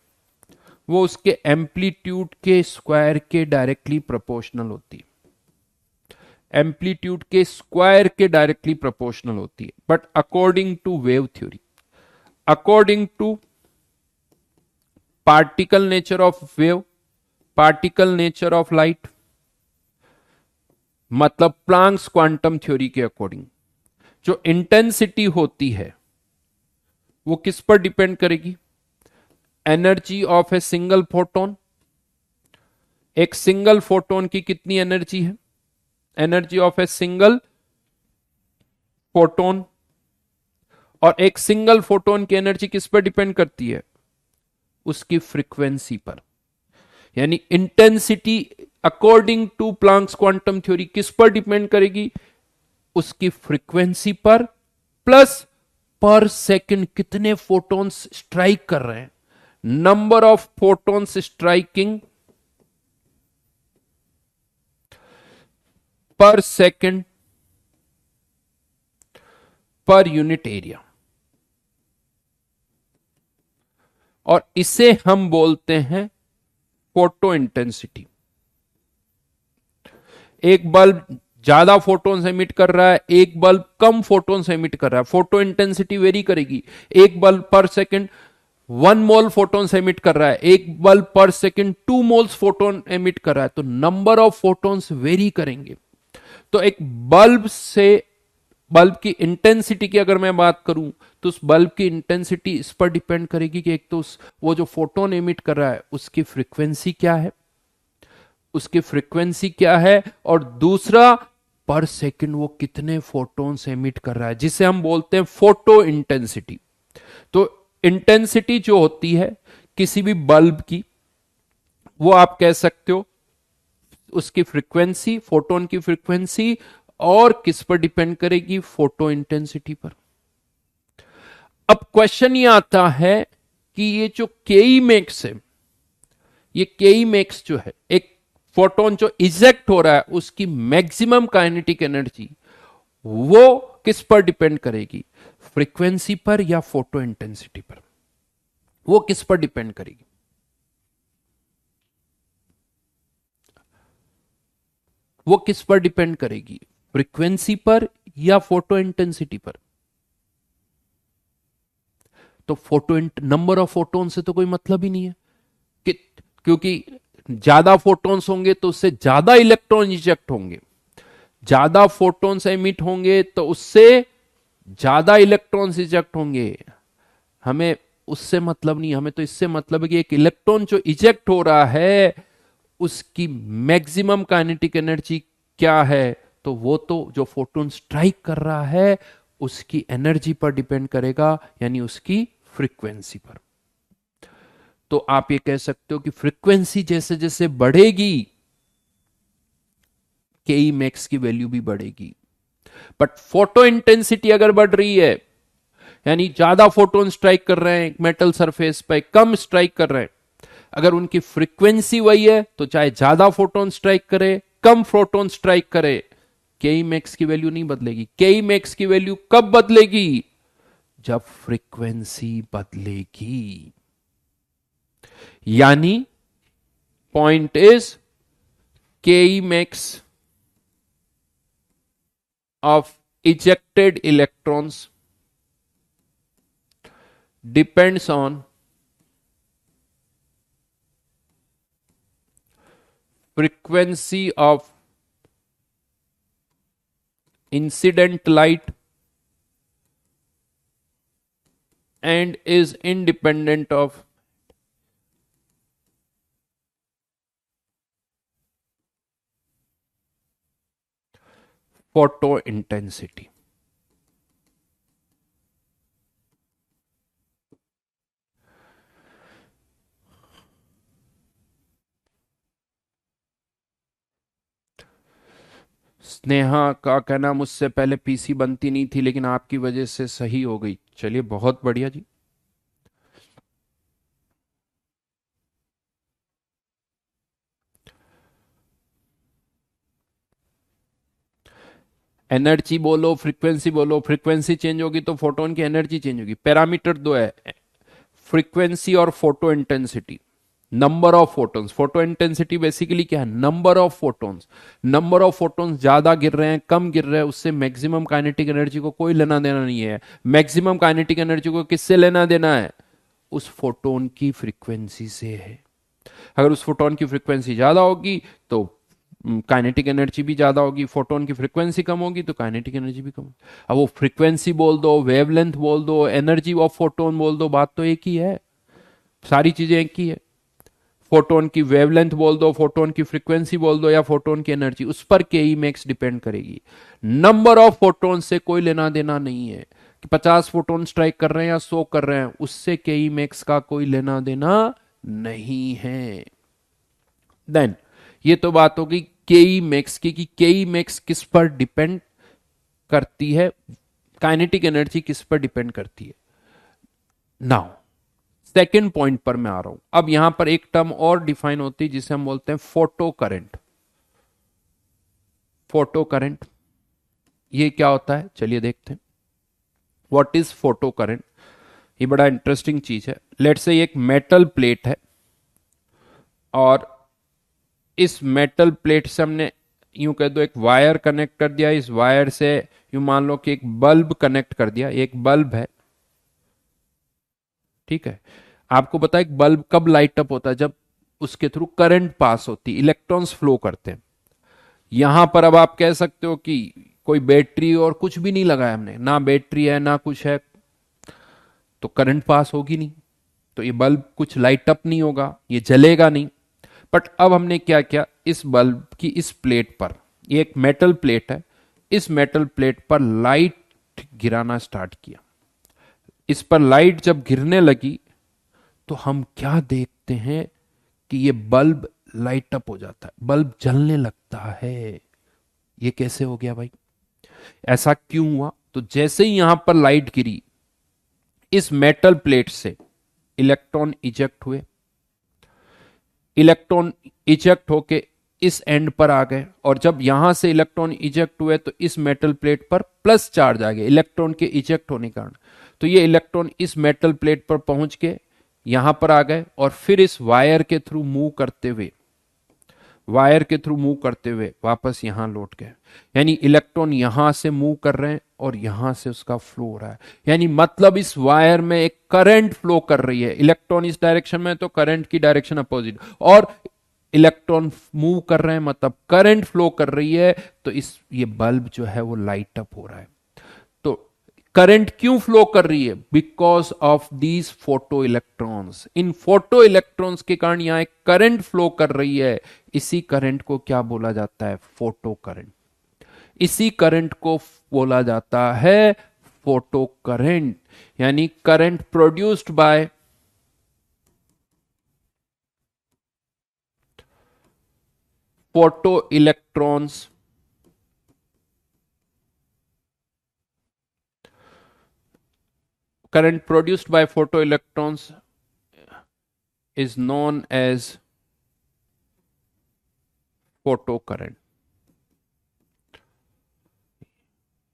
वो उसके एम्पलीट्यूड के स्क्वायर के डायरेक्टली प्रोपोर्शनल होती है, एम्पलीट्यूड के स्क्वायर के डायरेक्टली प्रोपोर्शनल होती है। But according to wave theory, according to particle nature of wave, particle nature of light, मतलब प्लांक्स क्वांटम थ्योरी के अकॉर्डिंग जो इंटेंसिटी होती है वो किस पर डिपेंड करेगी, energy of a single photon. एक सिंगल फोटोन की कितनी एनर्जी है, energy of a single photon. और एक सिंगल फोटोन की एनर्जी किस पर डिपेंड करती है, उसकी फ्रीक्वेंसी पर। यानी intensity according to Planck's quantum theory किस पर डिपेंड करेगी, उसकी फ्रीक्वेंसी पर, प्लस पर सेकंड कितने फोटॉन्स स्ट्राइक कर रहे हैं, नंबर ऑफ फोटॉन्स स्ट्राइकिंग पर सेकंड पर यूनिट एरिया। और इसे हम बोलते हैं फोटो इंटेंसिटी। एक बल्ब ज्यादा फोटोन्स एमिट कर रहा है, एक बल्ब कम फोटोन्स एमिट कर रहा है, फोटो इंटेंसिटी वेरी करेगी। एक बल्ब पर सेकंड 1 मोल फोटोन्स एमिट कर रहा है, एक बल्ब पर सेकंड 2 मोल्स फोटोन एमिट कर रहा है, तो नंबर ऑफ फोटोन्स वेरी करेंगे। तो एक बल्ब से, बल्ब की इंटेंसिटी की अगर मैं बात करूं तो उस बल्ब की इंटेंसिटी इस पर डिपेंड करेगी कि एक तो वो जो फोटोन एमिट कर रहा है उसकी फ्रीक्वेंसी क्या है, उसकी फ्रीक्वेंसी क्या है, और दूसरा पर सेकंड वो कितने फोटोन्स एमिट कर रहा है, जिसे हम बोलते हैं फोटो इंटेंसिटी। तो इंटेंसिटी जो होती है किसी भी बल्ब की, वो आप कह सकते हो उसकी फ्रीक्वेंसी, फोटोन की फ्रीक्वेंसी, और किस पर डिपेंड करेगी, फोटो इंटेंसिटी पर। अब क्वेश्चन ये आता है कि ये जो केई मैक्स है, ये केई मैक्स जो है, एक फोटोन जो इजेक्ट हो रहा है उसकी मैक्सिमम काइनेटिक एनर्जी, वो किस पर डिपेंड करेगी, फ्रीक्वेंसी पर या फोटो इंटेंसिटी पर, वो किस पर डिपेंड करेगी। वो किस पर डिपेंड करेगी, फ्रीक्वेंसी पर या फोटो इंटेंसिटी पर। तो फोटो नंबर ऑफ फोटोन से तो कोई मतलब ही नहीं है कि, क्योंकि ज्यादा फोटोन्स होंगे तो उससे ज्यादा इलेक्ट्रॉन इजेक्ट होंगे, ज्यादा फोटोन्स एमिट होंगे तो उससे ज्यादा इलेक्ट्रॉन्स इजेक्ट होंगे। हमें उससे मतलब नहीं, हमें तो इससे मतलब है कि एक इलेक्ट्रॉन जो इजेक्ट हो रहा है उसकी मैक्सिमम काइनेटिक एनर्जी क्या है, तो वो तो जो फोटोन स्ट्राइक कर रहा है उसकी एनर्जी पर डिपेंड करेगा, यानी उसकी फ्रीक्वेंसी पर। तो आप ये कह सकते हो कि फ्रीक्वेंसी जैसे जैसे बढ़ेगी के मैक्स की वैल्यू भी बढ़ेगी। बट फोटो इंटेंसिटी अगर बढ़ रही है, यानी ज्यादा फोटोन स्ट्राइक कर रहे हैं मेटल सरफेस पे, कम स्ट्राइक कर रहे हैं, अगर उनकी फ्रीक्वेंसी वही है तो चाहे ज्यादा फोटोन स्ट्राइक करे कम फोटोन स्ट्राइक करे, के मैक्स की वैल्यू नहीं बदलेगी। के मैक्स की वैल्यू कब बदलेगी, जब फ्रीक्वेंसी बदलेगी। यानी पॉइंट इज के max of ejected electrons depends on frequency of incident light and is independent of photo intensity. Sneha का कहना मुझसे पहले पीसी बनती नहीं थी लेकिन आपकी वजह से सही हो गई। चलिए बहुत बढ़िया जी। एनर्जी बोलो, फ्रीक्वेंसी बोलो, फ्रीक्वेंसी चेंज होगी तो फोटोन की एनर्जी चेंज होगी। पैरामीटर दो है, फ्रीक्वेंसी और photo intensity. Number of photons, photo intensity basically क्या है? Number of photons. Number of photons ज्यादा गिर रहे हैं, कम गिर रहे हैं, उससे मैक्सिमम काइनेटिक एनर्जी को कोई लेना देना नहीं है। मैक्सिमम काइनेटिक एनर्जी को किससे लेना देना है? उस फोटोन की फ्रीक्वेंसी से है। अगर उस फोटोन की फ्रीक्वेंसी ज्यादा होगी तो काइनेटिक एनर्जी भी ज्यादा होगी, फोटोन की फ्रीक्वेंसी कम होगी तो काइनेटिक एनर्जी भी कम होगी। अब वो फ्रीक्वेंसी बोल दो, वेवलेंथ बोल दो, एनर्जी ऑफ फोटोन बोल दो, बात तो एक ही है, सारी चीजें एक ही है। फोटोन की वेवलेंथ बोल दो, फोटोन की फ्रीक्वेंसी बोल दो, या फोटोन की एनर्जी, उस पर के ई मैक्स डिपेंड करेगी। नंबर ऑफ फोटोन से कोई लेना देना नहीं है कि 50 फोटोन स्ट्राइक कर रहे हैं या 100 कर रहे हैं, उससे के ई मैक्स का कोई लेना देना नहीं है। देन ये तो बात होगी के ई मैक्स की, कि के ई मैक्स किस पर डिपेंड करती है, काइनेटिक एनर्जी किस पर डिपेंड करती है। नाउ सेकेंड पॉइंट पर मैं आ रहा हूं। अब यहां पर एक टर्म और डिफाइन होती है जिसे हम बोलते हैं फोटो करंट। फोटो करंट ये क्या होता है, चलिए देखते हैं। What is photo current? ये बड़ा इंटरेस्टिंग चीज है। लेट्स से एक मेटल प्लेट है और इस मेटल प्लेट से हमने यूं कह दो एक वायर कनेक्ट कर दिया। इस वायर से यूं मान लो कि एक बल्ब कनेक्ट कर दिया। एक बल्ब है, ठीक है। आपको पता है एक बल्ब कब लाइट अप होता है? जब उसके थ्रू करंट पास होती, इलेक्ट्रॉन्स फ्लो करते हैं। यहां पर अब आप कह सकते हो कि कोई बैटरी और कुछ भी नहीं लगाया हमने, ना बैटरी है ना कुछ है, तो करंट पास होगी नहीं, तो ये बल्ब कुछ लाइट अप नहीं होगा, ये जलेगा नहीं। बट अब हमने क्या किया, इस बल्ब की इस प्लेट पर, ये एक मेटल प्लेट है, इस मेटल प्लेट पर लाइट गिराना स्टार्ट किया। इस पर लाइट जब गिरने लगी तो हम क्या देखते हैं कि ये बल्ब लाइट अप हो जाता है, बल्ब जलने लगता है। ये कैसे हो गया भाई? ऐसा क्यों हुआ? तो जैसे ही यहां पर लाइट गिरी, इस मेटल प्लेट से इलेक्ट्रॉन इजेक्ट हुए। इलेक्ट्रॉन इजेक्ट होके इस एंड पर आ गए, और जब यहां से इलेक्ट्रॉन इजेक्ट हुए तो इस मेटल प्लेट पर प्लस चार्ज आ गया इलेक्ट्रॉन के इजेक्ट होने के कारण। तो ये इलेक्ट्रॉन इस मेटल प्लेट पर पहुंच के यहां पर आ गए और फिर इस वायर के थ्रू मूव करते हुए, वायर के थ्रू मूव करते हुए वापस यहां लौट गए। यानी इलेक्ट्रॉन यहां से मूव कर रहे हैं और यहां से उसका फ्लो हो रहा है। यानी मतलब इस वायर में एक करंट फ्लो कर रही है। इलेक्ट्रॉन इस डायरेक्शन में तो करंट की डायरेक्शन अपोजिट, और इलेक्ट्रॉन मूव कर रहे हैं मतलब करंट फ्लो कर रही है। तो इस ये बल्ब जो है वो लाइट अप हो रहा है। तो करंट क्यों फ्लो कर रही है? Because of these photo electrons. In photo electrons के कारण यहां एक करंट फ्लो कर रही है। इसी करंट को क्या बोला जाता है? Photo current. इसी करंट को बोला जाता है फोटो करंट। यानी current produced by photo electrons current produced by photoelectrons is known as photocurrent.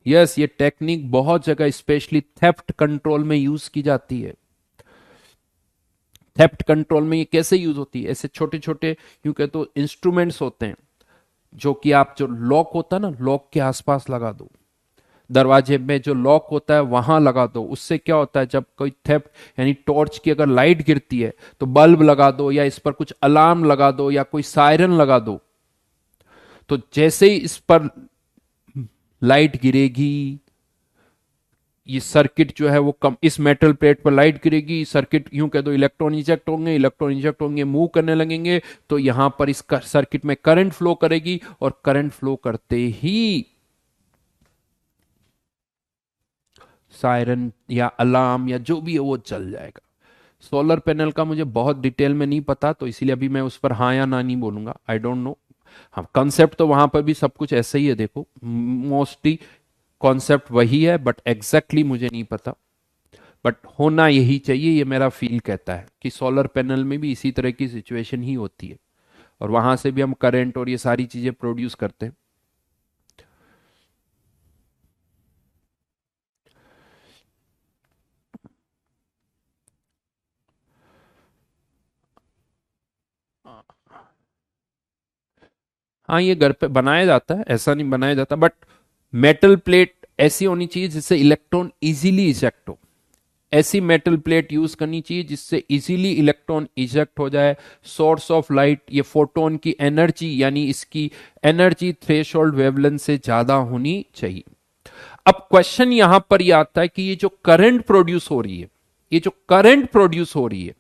Yes, ये टेक्निक बहुत जगह स्पेशली थेफ्ट कंट्रोल में यूज की जाती है। थेफ्ट कंट्रोल में ये कैसे यूज होती है? ऐसे छोटे छोटे यूं कहते तो इंस्ट्रूमेंट्स होते हैं जो कि आप, जो लॉक होता है ना, लॉक के आसपास लगा दो। दरवाजे में जो लॉक होता है वहां लगा दो। उससे क्या होता है, जब कोई थेफ्ट यानी टॉर्च की अगर लाइट गिरती है तो बल्ब लगा दो, या इस पर कुछ अलार्म लगा दो, या कोई सायरन लगा दो। तो जैसे ही इस पर लाइट गिरेगी, ये सर्किट जो है वो कम, इस मेटल प्लेट पर लाइट गिरेगी, सर्किट यूं कह दो इलेक्ट्रॉन इंजेक्ट होंगे, इलेक्ट्रॉन इंजेक्ट होंगे, मूव करने लगेंगे, तो यहां पर इस सर्किट में करंट फ्लो करेगी, और करंट फ्लो करते ही सायरन या अलार्म या जो भी है वो चल जाएगा। सोलर पैनल का मुझे बहुत डिटेल में नहीं पता, तो इसीलिए अभी मैं उस पर हाँ या ना नहीं बोलूंगा, आई डोंट नो। हाँ, कंसेप्ट तो वहां पर भी सब कुछ ऐसा ही है, देखो मोस्टली कॉन्सेप्ट वही है, बट एग्जैक्टली मुझे नहीं पता। बट होना यही चाहिए, ये मेरा फील कहता है कि सोलर पैनल में भी इसी तरह की सिचुएशन ही होती है, और वहां से भी हम करंट और ये सारी चीजें प्रोड्यूस करते हैं। हाँ, ये घर पे बनाया जाता है, ऐसा नहीं बनाया जाता, बट मेटल प्लेट ऐसी होनी चाहिए जिससे इलेक्ट्रॉन इजीली इजेक्ट हो। ऐसी मेटल प्लेट यूज करनी चाहिए जिससे इजीली इलेक्ट्रॉन इजेक्ट हो जाए। सोर्स ऑफ लाइट, ये फोटोन की एनर्जी यानी इसकी एनर्जी थ्रेशोल्ड वेवलेंथ से ज्यादा होनी चाहिए। अब क्वेश्चन यहां पर यह आता है कि ये जो करंट प्रोड्यूस हो रही है, ये जो करंट प्रोड्यूस हो रही है,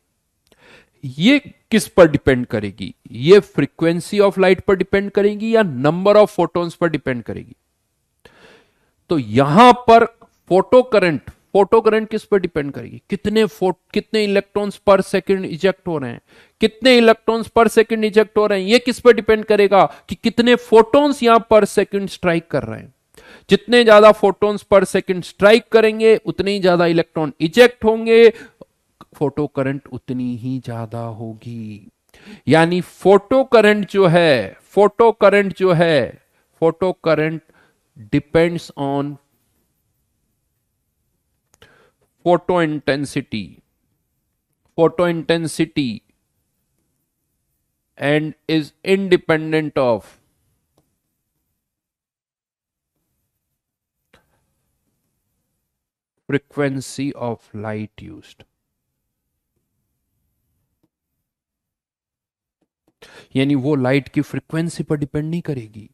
ये किस पर डिपेंड करेगी? ये फ्रीक्वेंसी ऑफ लाइट पर डिपेंड करेगी या number of photons per depend करेगी? तो यहां पर फोटो करंट, फोटो करंट किस पर डिपेंड करेगी? कितने इलेक्ट्रॉन्स पर सेकंड इजेक्ट हो रहे हैं, कितने इलेक्ट्रॉन्स पर सेकंड इजेक्ट हो रहे हैं, ये किस पर डिपेंड करेगा कि कितने फोटॉन्स यहां पर सेकंड स्ट्राइक कर रहे हैं। जितने ज्यादा फोटॉन्स पर सेकंड स्ट्राइक करेंगे उतने ही ज्यादा इलेक्ट्रॉन इजेक्ट होंगे, फोटो करंट उतनी ही ज्यादा होगी। यानी फोटो करंट जो है, फोटो करंट जो है, photo current depends on photo intensity, photo intensity and is independent of frequency of light used. यानी वो लाइट की फ्रीक्वेंसी पर डिपेंड नहीं करेगी,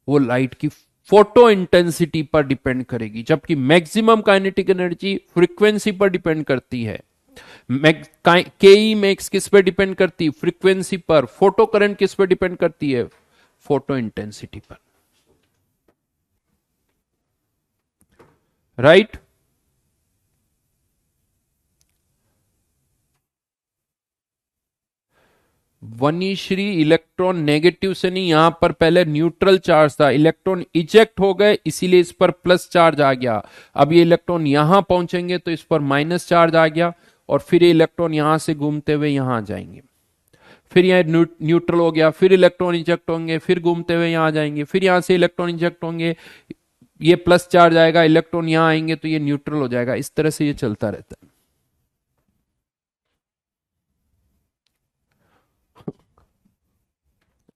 वो लाइट की फोटो इंटेंसिटी पर डिपेंड करेगी, जबकि मैक्सिमम काइनेटिक एनर्जी फ्रीक्वेंसी पर डिपेंड करती है। केई मैक्स किस पर डिपेंड करती है? फ्रीक्वेंसी पर। फोटो करंट किस पर डिपेंड करती है? फोटो इंटेंसिटी पर। राइट? वनीश्री, इलेक्ट्रॉन नेगेटिव से नहीं, यहां पर पहले न्यूट्रल चार्ज था, इलेक्ट्रॉन इजेक्ट हो गए इसीलिए इस पर प्लस चार्ज आ गया। अब ये इलेक्ट्रॉन यहां पहुंचेंगे तो इस पर माइनस चार्ज आ गया, और फिर ये इलेक्ट्रॉन यहां से घूमते हुए यहां आ जाएंगे, फिर यह न्यूट्रल हो गया, फिर इलेक्ट्रॉन इंजेक्ट होंगे, फिर घूमते हुए यहां आ जाएंगे, फिर यहां से इलेक्ट्रॉन इंजेक्ट होंगे, ये प्लस चार्ज आएगा, इलेक्ट्रॉन यहां आएंगे तो ये न्यूट्रल हो जाएगा। इस तरह से ये चलता रहता है।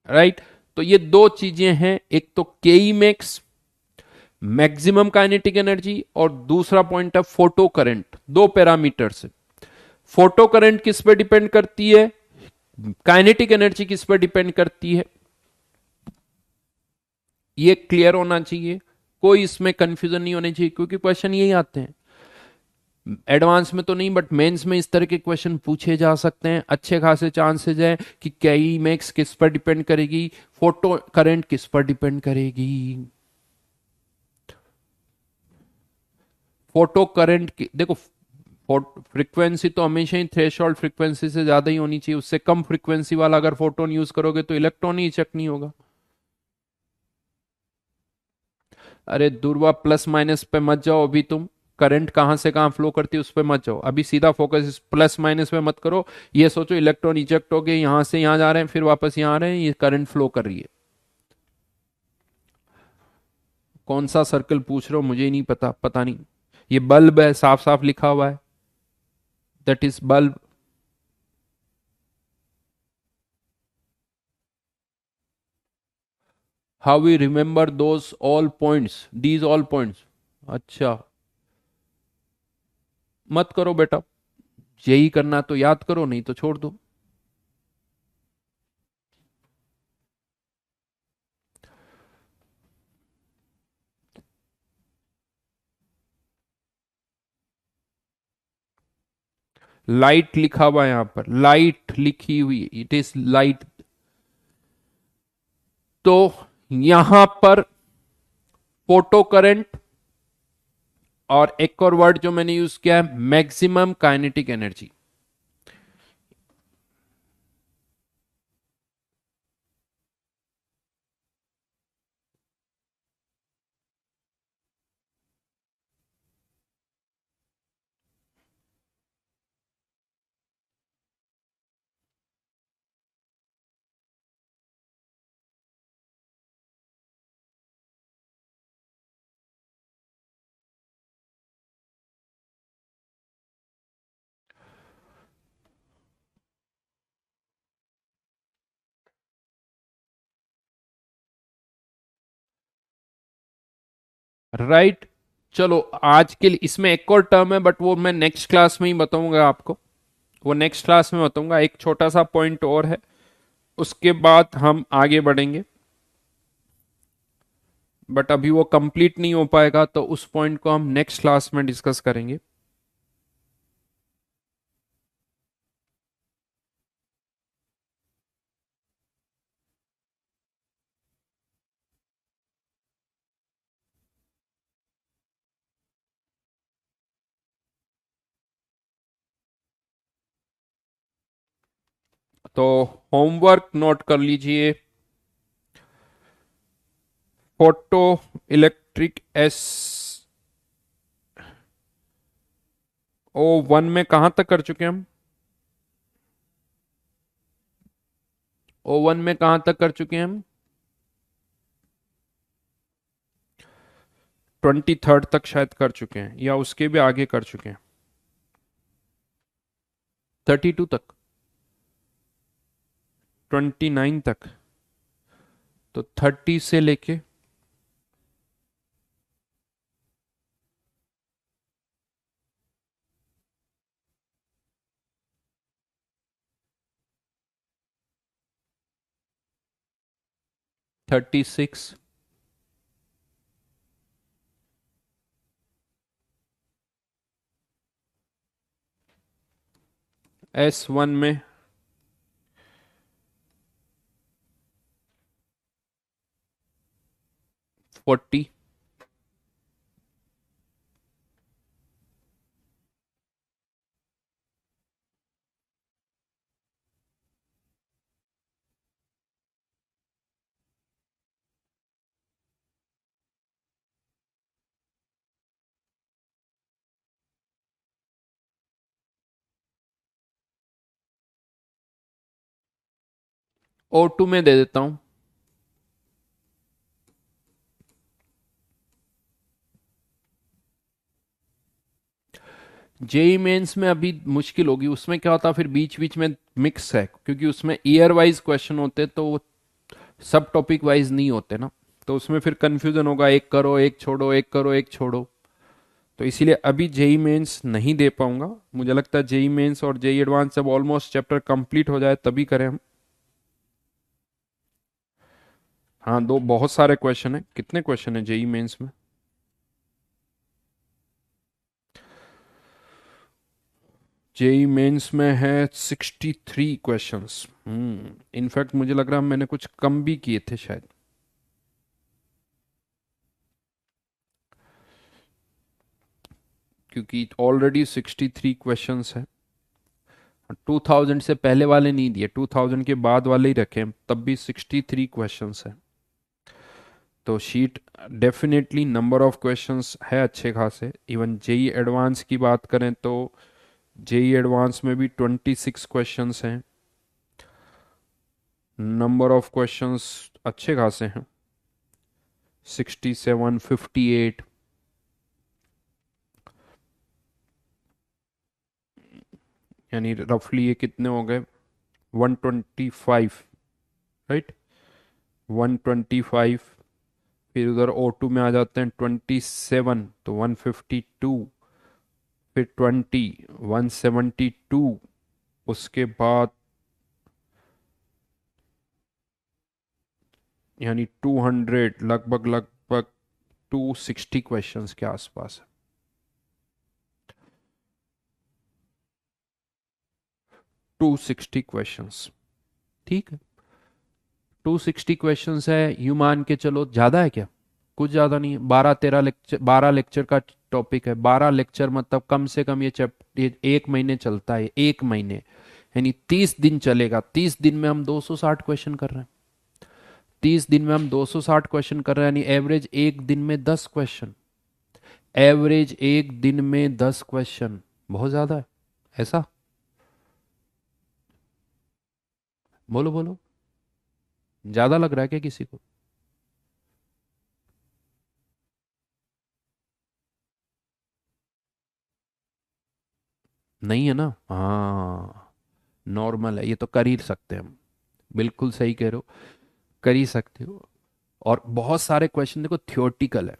राइट? तो ये दो चीजें हैं, एक तो केई मैक्स मैक्सिमम काइनेटिक एनर्जी, और दूसरा पॉइंट है फोटो करंट। दो पैरामीटर से, फोटो करंट किस पर डिपेंड करती है, काइनेटिक एनर्जी किस पर डिपेंड करती है, ये क्लियर होना चाहिए। कोई इसमें कंफ्यूजन नहीं होनी चाहिए, क्योंकि क्वेश्चन यही आते हैं। एडवांस में तो नहीं, बट मेंस में इस तरह के क्वेश्चन पूछे जा सकते हैं। अच्छे खासे चांसेस है कि कई मैक्स किस पर डिपेंड करेगी, फोटो करंट किस पर डिपेंड करेगी। फोटो करंट की देखो, फ्रीक्वेंसी तो हमेशा ही थ्रेशोल्ड फ्रीक्वेंसी से ज्यादा ही होनी चाहिए। उससे कम फ्रीक्वेंसी वाला अगर फोटोन यूज करोगे तो इलेक्ट्रॉन ही चेक नहीं होगा। अरे दुर्वा, प्लस माइनस पे मत जाओ अभी तुम। करंट कहां से कहां फ्लो करती है उस पे मत जाओ, अभी सीधा फोकस इस प्लस माइनस पे मत करो। ये सोचो इलेक्ट्रॉन इजेक्ट हो गए, यहां से यहां जा रहे हैं, फिर वापस यहां आ रहे हैं, ये करंट फ्लो कर रही है। कौन सा सर्कल पूछ रहे हो, मुझे ही नहीं पता, पता नहीं। ये बल्ब है, साफ साफ लिखा हुआ है, that is bulb. How we remember those all points, these all points? अच्छा, मत करो बेटा, यही करना तो याद करो, नहीं तो छोड़ दो। लाइट लिखा हुआ है यहां पर, लाइट लिखी हुई, इट इज लाइट। तो यहां पर फोटो करंट, और एक और वर्ड जो मैंने यूज किया है, मैक्सिमम काइनेटिक एनर्जी। राइट। चलो, आज के लिए इसमें एक और टर्म है, बट वो मैं नेक्स्ट क्लास में ही बताऊंगा आपको। वो नेक्स्ट क्लास में बताऊंगा। एक छोटा सा पॉइंट और है, उसके बाद हम आगे बढ़ेंगे। बट अभी वो कंप्लीट नहीं हो पाएगा, तो उस पॉइंट को हम नेक्स्ट क्लास में डिस्कस करेंगे। तो होमवर्क नोट कर लीजिए। Photo electric S O one में कहां तक कर चुके हैं हम? ओ वन में कहां तक कर चुके हैं हम? 23rd तक शायद कर चुके हैं, या उसके भी आगे कर चुके हैं। 32 तक, 29 तक। तो 30 से लेके 36, S1 में 40, O2 में दे देता हूं। जेई मेंस में अभी मुश्किल होगी, उसमें क्या होता, फिर बीच बीच में मिक्स है, क्योंकि उसमें ईयर वाइज क्वेश्चन होते, तो वो सब टॉपिक वाइज नहीं होते ना। तो उसमें फिर कंफ्यूजन होगा, एक करो एक छोड़ो, एक करो एक छोड़ो। तो इसीलिए अभी जेई मेंस नहीं दे पाऊंगा। मुझे लगता है जेई मेंस और जेई एडवांस जब ऑलमोस्ट चैप्टर कंप्लीट हो जाए तभी करें हम। हाँ, दो बहुत सारे क्वेश्चन है। कितने क्वेश्चन है जेई मेंस में? जेई मेंस में है 63 क्वेश्चंस। इनफैक्ट मुझे लग रहा है मैंने कुछ कम भी किए थे शायद, क्योंकि ऑलरेडी 63 क्वेश्चंस है। 2000 से पहले वाले नहीं दिए, 2000 के बाद वाले ही रखे हैं, तब भी 63 क्वेश्चंस है। तो sheet definitely number of questions है अच्छे खासे। इवन जेई एडवांस की बात करें तो जेई एडवांस में भी 26 क्वेश्चंस हैं। नंबर ऑफ क्वेश्चंस अच्छे खासे हैं, 67, 58, यानी रफली ये कितने हो गए, 125, राइट, 125। फिर उधर O2 में आ जाते हैं 27, तो 152, फिर 20, 172, उसके बाद यानी 200, लगभग लगभग 260 क्वेश्चंस के आसपास है। 260 क्वेश्चंस, ठीक है। 260 क्वेश्चंस है, यूं मान के चलो, ज़्यादा है क्या? कुछ ज़्यादा नहीं है। 12-13 लेक्चर, 12 लेक्चर का टॉपिक है। 12 लेक्चर मतलब कम से कम ये चैप्टर 1 महीने चलता है, 1 महीने यानी 30 दिन चलेगा। 30 दिन में हम 260 क्वेश्चन कर रहे हैं। 30 दिन में हम 260 क्वेश्चन कर रहे हैं, यानी एवरेज एक दिन में 10 क्वेश्चन। एवरेज एक दिन में 10 क्वेश्चन बहुत ज़्यादा है, ऐसा? बोलो बोलो, ज़्यादा लग रहा है क्या किसी को? नहीं है ना? हाँ, नॉर्मल है, ये तो कर ही सकते हैं हम। बिल्कुल सही कह रहे हो, कर ही सकते हो। और बहुत सारे क्वेश्चन देखो थियोरटिकल है।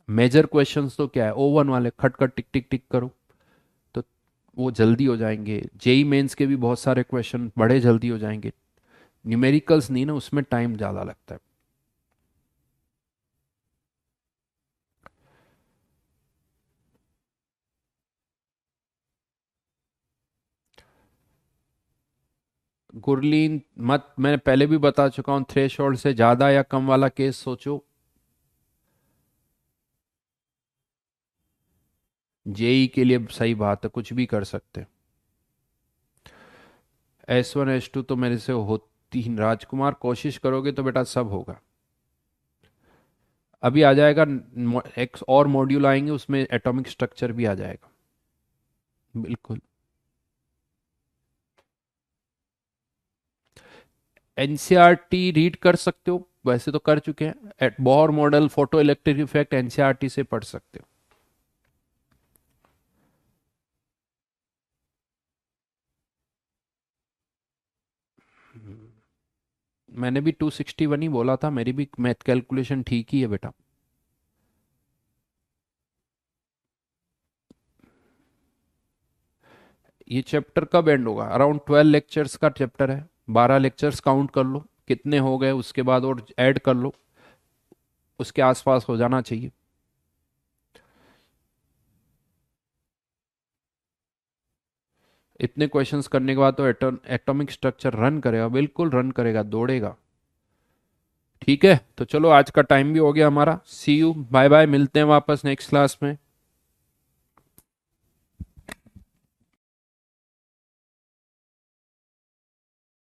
मेजर क्वेश्चंस तो क्या है, O1 वाले खट खट टिक टिक टिक करो, तो वो जल्दी हो जाएंगे। जेई मेंस के भी बहुत सारे क्वेश्चन बड़े जल्दी हो जाएंगे। न्यूमेरिकल्स नहीं ना, उसमें टाइम ज़्यादा लगता है। गुरलीन मत, मैंने पहले भी बता चुका हूँ, थ्रेशोल्ड से ज़्यादा या कम वाला केस सोचो। जेई के लिए सही बात है, कुछ भी कर सकते हैं। S1 S2 तो मेरे से होती ही, राजकुमार कोशिश करोगे तो बेटा सब होगा। अभी आ जाएगा, एक और मॉड्यूल आएंगे, उसमें एटॉमिक स्ट्रक्चर भी आ जाएगा। बिल्कुल। एनसीईआरटी रीड कर सकते हो, वैसे तो कर चुके हैं। At Bohr model, photo electric effect, NCERT से पढ़ सकते हो। मैंने भी 261 ही बोला था, मेरी भी मैथ कैलकुलेशन ठीक ही है बेटा। ये चैप्टर कब एंड होगा? अराउंड 12 लेक्चर्स का चैप्टर है। 12 लेक्चर्स काउंट कर लो कितने हो गए, उसके बाद और ऐड कर लो, उसके आसपास हो जाना चाहिए। इतने क्वेश्चंस करने के बाद तो एटॉमिक स्ट्रक्चर रन करेगा, बिल्कुल रन करेगा, दौड़ेगा। ठीक है, तो चलो आज का टाइम भी हो गया हमारा। सी यू, बाय बाय, मिलते हैं वापस नेक्स्ट क्लास में।